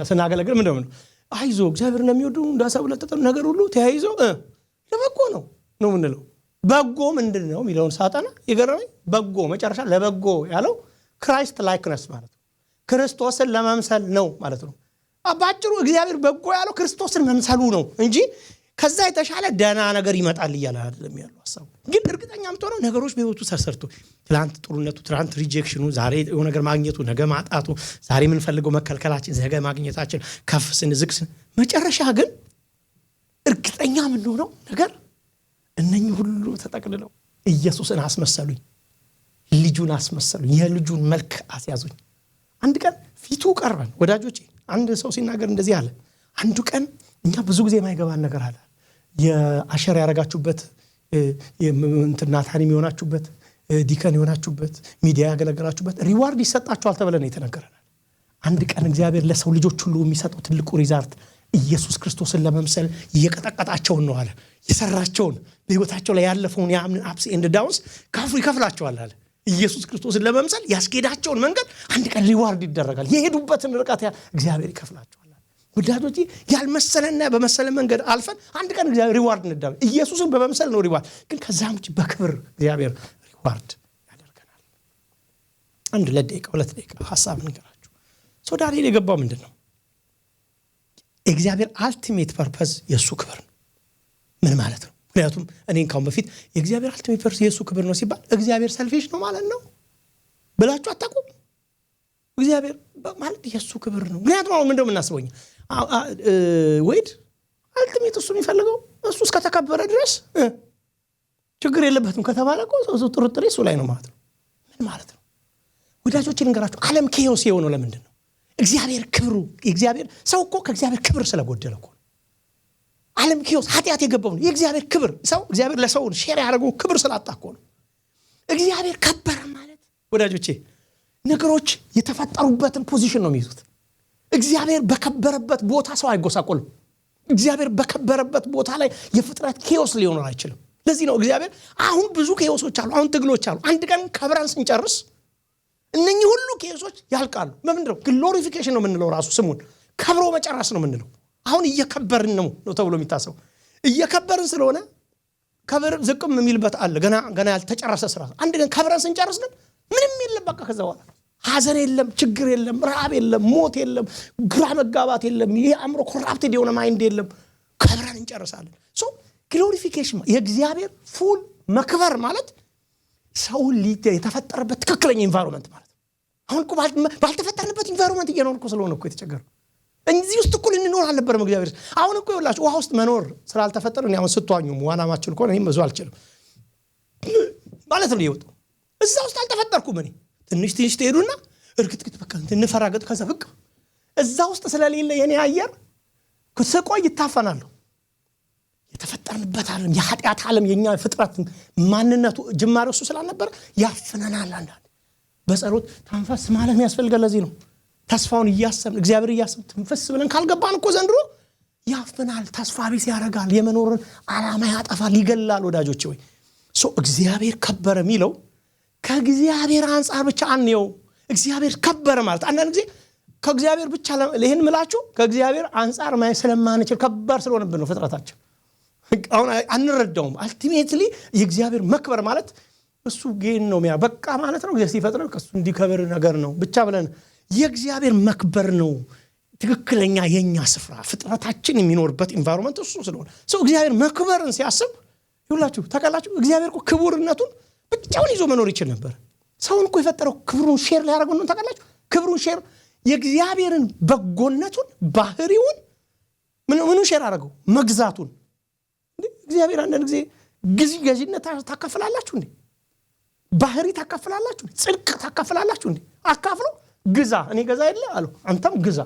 ስናገለግል ምንድነው አይዞ እግዚአብሔርን ለሚወዱ እንደ ሐሳቡ ለተጠሩ ነገር ሁሉ ተያይዞ ለበጎ ነው ምንለው። በጎ ምንድነው የሚለውን ሳጠና የገረመኝ በጎ መጨረሻ ለበጎ ያለው ክራይስት ላይክነስ ማለት ነው። ክርስቶስን ለመምሰል ነው ማለት ነው። አባጭሩ እግዚአብሔር በጎ ያለው ክርስቶስን መምሰሉ ነው እንጂ ከዛ የተሻለ ደና ነገር ይመጣል ይያለ አይደለም ያለው ሐሳቡ። ግን እርግጠኛም ተሆነ ነገሮች በህይወቱ ተሰርቶ ትላንት ጥሩነቱ ትላንት ሪጀክሽኑ ዛሬ የሆነ ነገር ማግኘቱ ነገ ማጣቱ ዛሬ ምን ፈልገው መከልከላችን ነገ ማግኘታችን ከፍ ስንዝቅስ መጨረሻ ግን እርግጠኛ ምን ነው ነገር እነኚህ ሁሉ ተጠቅልለው ኢየሱስን አስመሰሉኝ፣ ልጁን አስመሰሉኝ፣ የልጁን መልክ አስያዙኝ። አንድ ቀን ፊቱ ቀርበን ወዳጆቼ አንድ ሰው ሲናገር እንደዚህ አለ። አንዱ ቀን እኛ ብዙ ጊዜ የማይገባን ነገር አለ። የአሸር ያረጋችሁበት እንትናታኒ የሆናችሁበት ዲከን የሆናችሁበት ሚዲያ ያገለገላችሁበት ሪዋርድ ይሰጣችኋል ተብለን የተነገረናል። አንድ ቀን እግዚአብሔር ለሰው ልጆች ሁሉ የሚሰጠው ትልቁ ሪዛልት ኢየሱስ ክርስቶስን ለመምሰል እየቀጠቀጣቸው ነው አለ። የሰራቸውን በህይወታቸው ላይ ያለፈውን ያምን አፕስ ኤንድ ዳውንስ ካፉ ይከፍላቸዋል አለ። ኢየሱስ ክርስቶስን ለመምሰል ያስኬዳቸውን መንገድ አንድ ቀን ሪዋርድ ይደረጋል። የሄዱበትን ርቀት እግዚአብሔር ይከፍላቸዋል። ወዳጆቼ ያልመሰለና በመሰለ መንገድ አልፈን አንድ ቀን እግዚአብሔር ሪዋርድ እንደዳል። ኢየሱስን በመምሰል ነው ሪዋርድ፣ ግን ከዛም ውጪ በክብር እግዚአብሔር ሪዋርድ ያደርገናል። አንድ ለደቂቃ 2 ደቂቃ ሐሳብ እንገራችሁ። ሰው ዳንኤል የገባው ምንድነው? እግዚአብሔር አልቲሜት ፐርፐዝ የሱ ክብር ነው። ምን ማለት ነው? ምክንያቱም እኔን ካሁን በፊት የእግዚአብሔር አልቲሜት ፐርፐዝ የሱ ክብር ነው ሲባል እግዚአብሔር ሰልፊሽ ነው ማለት ነው ብላችሁ አታውቁም? እግዚአብሔር ማለት የሱ ክብር ነው። ምክንያቱም አሁን ምንድነው የምናስበው ወይድ አልቲሜት እሱ የሚፈልገው እሱ እስከተከበረ ድረስ ችግር የለበትም ከተባለ እኮ ጥርጥሬ እሱ ላይ ነው ማለት ነው። ምን ማለት ነው? ወዳጆችን እንገራችሁ ዓለም ኬዮስ የሆነው ለምንድን ነው? እግዚአብሔር ክብሩ እግዚአብሔር ሰው እኮ ከእግዚአብሔር ክብር ስለጎደለ እኮ ዓለም ኬዮስ ኃጢአት የገባው ነው። የእግዚአብሔር ክብር ሰው እግዚአብሔር ለሰው ሼር ያደረገው ክብር ስላጣ እኮ ነው። እግዚአብሔር ከበረ ማለት ወዳጆቼ ነገሮች የተፈጠሩበትን ፖዚሽን ነው የሚይዙት። እግዚአብሔር በከበረበት ቦታ ሰው አይጎሳቆልም። እግዚአብሔር በከበረበት ቦታ ላይ የፍጥረት ኬዮስ ሊሆን አይችልም። ለዚህ ነው እግዚአብሔር አሁን ብዙ ኬዮሶች አሉ፣ አሁን ትግሎች አሉ። አንድ ቀን ከብራን ስንጨርስ እነኚህ ሁሉ ኬዮሶች ያልቃሉ። በምንድነው? ግሎሪፊኬሽን ነው የምንለው። ራሱ ስሙን ከብሮ መጨረስ ነው የምንለው። አሁን እየከበርን ነው ተብሎ የሚታሰበው እየከበርን ስለሆነ ከብር ዝቅም የሚልበት አለ ገና ያልተጨረሰ ስራ። አንድ ቀን ከብራን ስንጨርስ ግን ምንም የለም። በቃ ከዛ በኋላ ሐዘን የለም፣ ችግር የለም፣ ረሃብ የለም፣ ሞት የለም፣ ግራ መጋባት የለም፣ ይሄ አእምሮ ኮራፕትድ የሆነ ማይንድ የለም። ከብረን እንጨርሳለን። ሶ ግሎሪፊኬሽን የእግዚአብሔር ፉል መክበር ማለት ሰው የተፈጠረበት ትክክለኛ ኢንቫይሮንመንት ማለት ነው። አሁን እኮ ባልተፈጠርንበት ኢንቫይሮንመንት እየኖርኩ ስለሆነ እኮ የተቸገረው እንዚህ ውስጥ እኮ ልንኖር አልነበረም እግዚአብሔር። አሁን እኮ ይኸውላችሁ ውሃ ውስጥ መኖር ስላልተፈጠረ እኔ አሁን ስትዋኙም ዋናማችሁ እኮ እኔም ብዙ አልችልም ማለት ነው። ይወጡ እዛ ውስጥ አልተፈጠርኩም እኔ ትንሽ ትሄዱና እርግጥግጥ በቃ እንፈራገጥ ከዛ በቃ እዛ ውስጥ ስለሌለ የኔ አየር ስቆይ ይታፈናለሁ። የተፈጠርንበት ዓለም የኃጢአት ዓለም የኛ ፍጥረት ማንነቱ ጅማሬው እሱ ስላልነበረ ያፍነናል። አንዳንድ በጸሎት ተንፈስ ማለት ያስፈልጋል። ለዚህ ነው ተስፋውን እያሰብን እግዚአብሔር እያሰብን ተንፈስ ብለን ካልገባን እኮ ዘንድሮ ያፍናል፣ ተስፋ ቢስ ያደርጋል፣ የመኖርን ዓላማ ያጠፋል፣ ይገላል። ወዳጆቼ ወይ እግዚአብሔር ከበረ የሚለው ከእግዚአብሔር አንፃር ብቻ አንየው። እግዚአብሔር ከበረ ማለት አንዳንድ ጊዜ ከእግዚአብሔር ብቻ ለይህን ምላችሁ ከእግዚአብሔር አንፃር ማየት ስለማንችል ከባድ ስለሆነብን ነው ፍጥረታችን። አሁን አንረዳውም። አልቲሜትሊ የእግዚአብሔር መክበር ማለት እሱ ጌን ነው በቃ ማለት ነው። እግዚአብሔር ሲፈጥረው ከሱ እንዲከበር ነገር ነው ብቻ ብለን የእግዚአብሔር መክበር ነው ትክክለኛ የኛ ስፍራ ፍጥረታችን የሚኖርበት ኢንቫይሮንመንት እሱ ስለሆነ ሰው እግዚአብሔር መክበርን ሲያስብ ይሁላችሁ ታውቃላችሁ። እግዚአብሔር እኮ ክቡርነቱን ብቻውን ይዞ መኖር ይችል ነበር። ሰውን እኮ የፈጠረው ክብሩን ሼር ሊያደርገው ነው። ታውቃላችሁ ክብሩን ሼር የእግዚአብሔርን በጎነቱን ባህሪውን ምኑ ሼር አደረገው መግዛቱን። እግዚአብሔር አንዳንድ ጊዜ ገዢነት ታከፍላላችሁ እንዴ? ባህሪ ታከፍላላችሁ? ጽድቅ ታከፍላላችሁ እንዴ? አካፍሎ ግዛ እኔ ገዛ የለ አለው። አንተም ግዛ።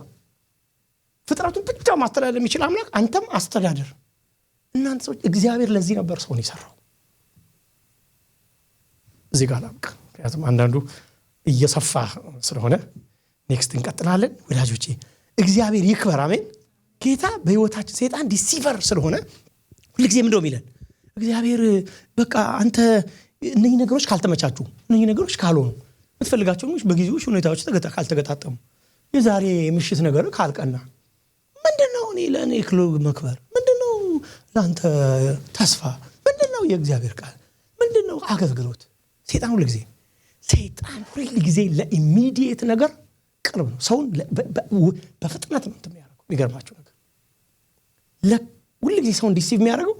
ፍጥረቱን ብቻ ማስተዳደር የሚችል አምላክ አንተም አስተዳደር። እናንተ ሰዎች እግዚአብሔር ለዚህ ነበር ሰውን የሰራው። እዚህ ጋር ላብቃ ምክንያቱም አንዳንዱ እየሰፋ ስለሆነ ኔክስት እንቀጥላለን። ወዳጆቼ እግዚአብሔር ይክበር አሜን። ጌታ በህይወታችን ሰይጣን ዲሲቨር ስለሆነ ሁልጊዜ ምንድነው የሚለን? እግዚአብሔር በቃ አንተ እነዚህ ነገሮች ካልተመቻቹ እነዚህ ነገሮች ካልሆኑ የምትፈልጋቸው በጊዜዎች ሁኔታዎች ካልተገጣጠሙ የዛሬ ምሽት ነገር ካልቀና ምንድነው እኔ ለእኔ ክሎግ መክበር ምንድነው? ለአንተ ተስፋ ምንድነው? የእግዚአብሔር ቃል ምንድነው? አገልግሎት። ሰይጣን ሁልጊዜ ለኢሚዲየት ነገር ቅርብ ነው። ሰውን በፍጥነት ነው የሚያደርገው። የሚገርማችሁ ነገር ሁልጊዜ ሰውን ዲሲቭ የሚያደርገው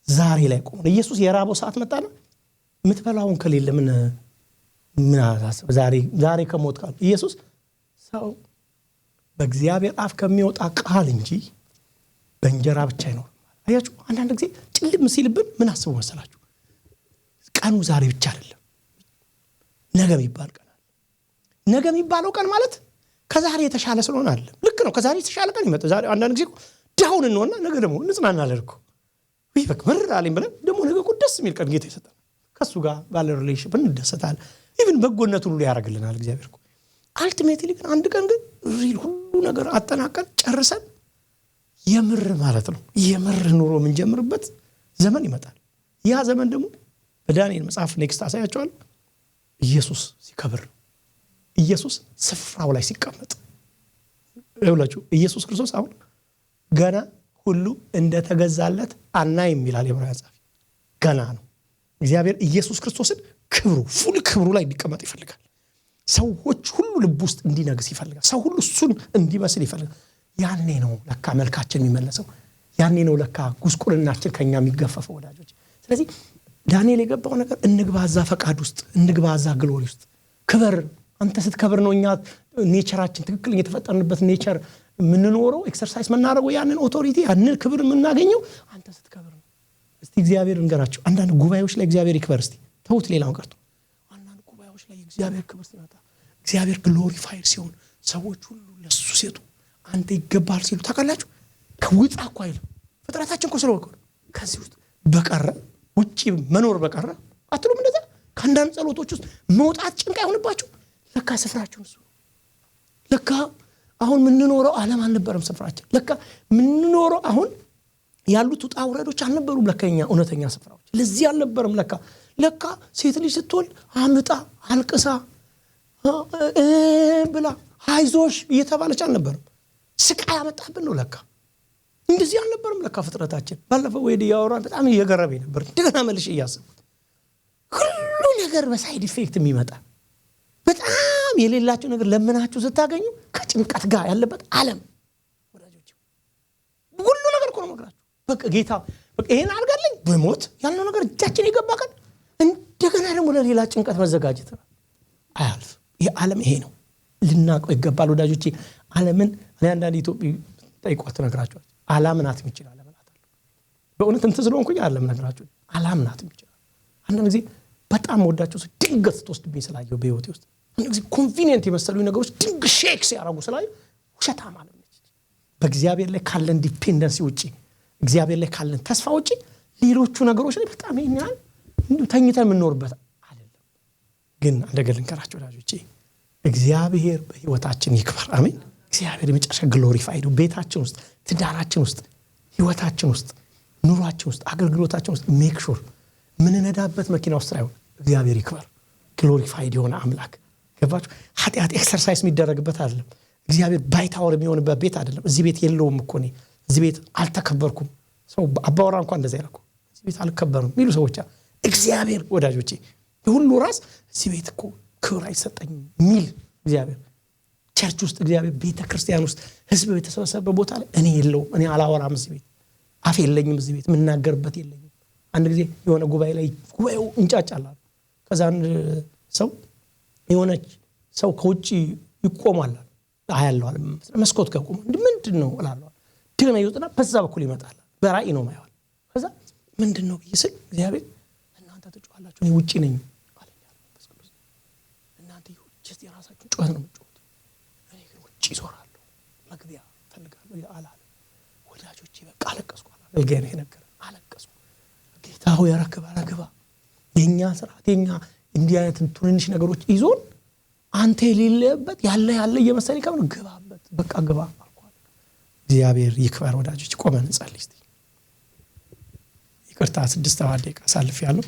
ዛሬ ላይ ቆሞ ኢየሱስ የራበው ሰዓት መጣና የምትበላውን ከሌለ ምን አሳስብ ዛሬ ከሞት ቃል ኢየሱስ ሰው በእግዚአብሔር አፍ ከሚወጣ ቃል እንጂ በእንጀራ ብቻ አይኖርም። አያችሁ አንዳንድ ጊዜ ጭልም ሲልብን ምን አስቡ መሰላችሁ? ቀኑ ዛሬ ብቻ አይደለም ነገ የሚባል ቀን አለ። ነገ የሚባለው ቀን ማለት ከዛሬ የተሻለ ስለሆነ አይደለም። ልክ ነው ከዛሬ የተሻለ ቀን ይመጣ። ዛሬ አንዳንድ ጊዜ ዳውን እንሆንና ነገ ደግሞ እንጽናናለን እኮ ወይ በክብር አለኝ ብለን ደግሞ ነገ እኮ ደስ የሚል ቀን ጌታ ይሰጣል። ከሱ ጋር ባለ ሪሌሽን እንደሰታለን። ኢቭን በጎነቱን ሁሉ ያደርግልናል እግዚአብሔር እኮ። አልቲሜትሊ ግን አንድ ቀን ግን ሪል ሁሉ ነገር አጠናቀን ጨርሰን የምር ማለት ነው የምር ኑሮ የምንጀምርበት ዘመን ይመጣል። ያ ዘመን ደግሞ በዳንኤል መጽሐፍ ኔክስት አሳያቸዋለሁ። ኢየሱስ ሲከብር ኢየሱስ ስፍራው ላይ ሲቀመጥ ይኸውላችሁ ኢየሱስ ክርስቶስ አሁን ገና ሁሉ እንደተገዛለት አናይም ይላል የዕብራውያን ጸሐፊ። ገና ነው እግዚአብሔር ኢየሱስ ክርስቶስን ፉል ክብሩ ላይ እንዲቀመጥ ይፈልጋል። ሰዎች ሁሉ ልብ ውስጥ እንዲነግስ ይፈልጋል። ሰው ሁሉ እሱን እንዲመስል ይፈልጋል። ያኔ ነው ለካ መልካችን የሚመለሰው። ያኔ ነው ለካ ጉስቁልናችን ከኛ የሚገፈፈው ወዳጆች። ስለዚህ ዳንኤል የገባው ነገር እንግባዛ ፈቃድ ውስጥ እንግባዛ ግሎሪ ውስጥ ክብር። አንተ ስትከብር ነው እኛ ኔቸራችን ትክክል የተፈጠርንበት ኔቸር ምንኖረው ኤክሰርሳይዝ መናረገው ያንን ኦቶሪቲ ያንን ክብር የምናገኘው አንተ ስትከብር ነው። እስቲ እግዚአብሔር እንገራችሁ አንዳንድ ጉባኤዎች ላይ እግዚአብሔር ይክበር። እስቲ ተውት ሌላውን ቀርቶ አንዳንድ ጉባኤዎች ላይ እግዚአብሔር ክብር ሲመጣ እግዚአብሔር ግሎሪፋይድ ሲሆን ሰዎች ሁሉ ለሱ ሲጡ አንተ ይገባል ሲሉ ታውቃላችሁ። ከውጣ እኮ አይልም ፍጥረታችን እኮ ስለወቀ ከዚህ ውስጥ በቀረ ውጪ መኖር በቀረ አትሉም እንደዛ? ከአንዳንድ ጸሎቶች ውስጥ መውጣት ጭንቅ አይሆንባችሁ? ለካ ስፍራችን እሱ ለካ አሁን ምንኖረው ዓለም አልነበረም ስፍራችን። ለካ ምንኖረው አሁን ያሉት ውጣ ውረዶች አልነበሩም። ለካኛ እውነተኛ ስፍራዎች ለዚህ አልነበረም። ለካ ሴት ልጅ ስትወልድ አምጣ አልቅሳ ብላ አይዞሽ እየተባለች አልነበረም። ስቃይ ያመጣብን ነው። ለካ እንደዚህ አልነበረም። ለካ ፍጥረታችን ባለፈው ወይድ ያወራን በጣም እየገረመኝ ነበር። እንደገና መልሽ እያሰብኩት ሁሉ ነገር በሳይድ ኢፌክት የሚመጣ በጣም የሌላችሁ ነገር ለምናችሁ ስታገኙ ከጭንቀት ጋር ያለበት ዓለም ወዳጆች ሁሉ ነገር እኮ ነው መግራችሁ። በቃ ጌታ በቃ ይሄን አድርጋለኝ በሞት ያለው ነገር እጃችን የገባ ቀን እንደገና ደግሞ ለሌላ ጭንቀት መዘጋጀት አያልፍ። ይሄ ዓለም ይሄ ነው ልናቀው ይገባል ወዳጆቼ። ዓለምን እኔ አንዳንድ ኢትዮጵያ ጠይቋት ነግራችኋል። ዓለም ናት የሚችል ዓለም ናት አለ። በእውነት እንትን ስለሆንኩኝ ዓለም ነግራችሁ ዓለም ናት የሚችል አንዳንድ ጊዜ በጣም ወዳችሁ ድንገት ስትወስድብኝ ስላየው በህይወቴ ውስጥ አንዳንድ ጊዜ ኮንቪኒየንት የመሰሉኝ ነገሮች ድንግ ሼክ ሲያደርጉ ስላየው ውሸታም ዓለም ነች። በእግዚአብሔር ላይ ካለን ዲፔንደንሲ ውጪ እግዚአብሔር ላይ ካለን ተስፋ ውጪ ሌሎቹ ነገሮች ላይ በጣም ይኛል ተኝተን የምንኖርበት አይደለም። ግን እንደገና ልንከራችሁ ወዳጆቼ እግዚአብሔር በህይወታችን ይክበር አሜን። እግዚአብሔር የመጨረሻ ግሎሪፋይድ ቤታችን ውስጥ ትዳራችን ውስጥ ህይወታችን ውስጥ ኑሯችን ውስጥ አገልግሎታችን ውስጥ ሜክ ሹር ምን ነዳበት መኪና ውስጥ አይሆን እግዚአብሔር ይክበር። ግሎሪፋይድ የሆነ አምላክ ገባችሁ? ኃጢአት ኤክሰርሳይዝ የሚደረግበት አይደለም። እግዚአብሔር ባይታወር የሚሆንበት ቤት አይደለም። እዚህ ቤት የለውም እኮ እኔ እዚህ ቤት አልተከበርኩም። ሰው አባወራ እንኳን እንደዛ ይላል እኮ እዚህ ቤት አልከበርም የሚሉ ሰዎች እግዚአብሔር ወዳጆቼ የሁሉ ራስ እዚህ ቤት እኮ ክብር አይሰጠኝም የሚል እግዚአብሔር ቸርች ውስጥ እግዚአብሔር ቤተክርስቲያን ውስጥ ህዝብ የተሰበሰበበት ቦታ ላይ እኔ የለውም። እኔ አላወራም እዚህ ቤት አፍ የለኝም። እዚህ ቤት የምናገርበት የለኝም። አንድ ጊዜ የሆነ ጉባኤ ላይ ጉባኤው እንጫጫላ ከዛ አንድ ሰው የሆነች ሰው ከውጪ ይቆማል አያለው አለ መስኮት ጋር ቆሞ ምንድነው እላለሁ ድግና ይወጣና በዛ በኩል ይመጣል በራእይ ነው ማየው። ከዛ ምንድነው ብዬስል እግዚአብሔር እናንተ ተጫዋላችሁ እኔ ውጪ ነኝ አለኝ መስኮት እናንተ ጀስት የራሳችሁን ጩኸት ነው የምትጮሁት እኔ ግን ውጪ ዞራለሁ መግቢያ ፈልጋለሁ ይላል። ወዳጆቼ በቃ አለቀስኩ አልገና ነገር አለቀስኩ። ጌታ ሆይ ያረክባ የኛ ስርዓት የኛ እንዲህ አይነት ትንንሽ ነገሮች ይዞን አንተ የሌለበት ያለ እየመሰለኝ ከምን ግባበት በቃ ግባ አልኳት። እግዚአብሔር ይክበር። ወዳጆች ቆመን እንጸልይ እስቲ። ይቅርታ 6 ደቂቃ ሳልፍ ያለው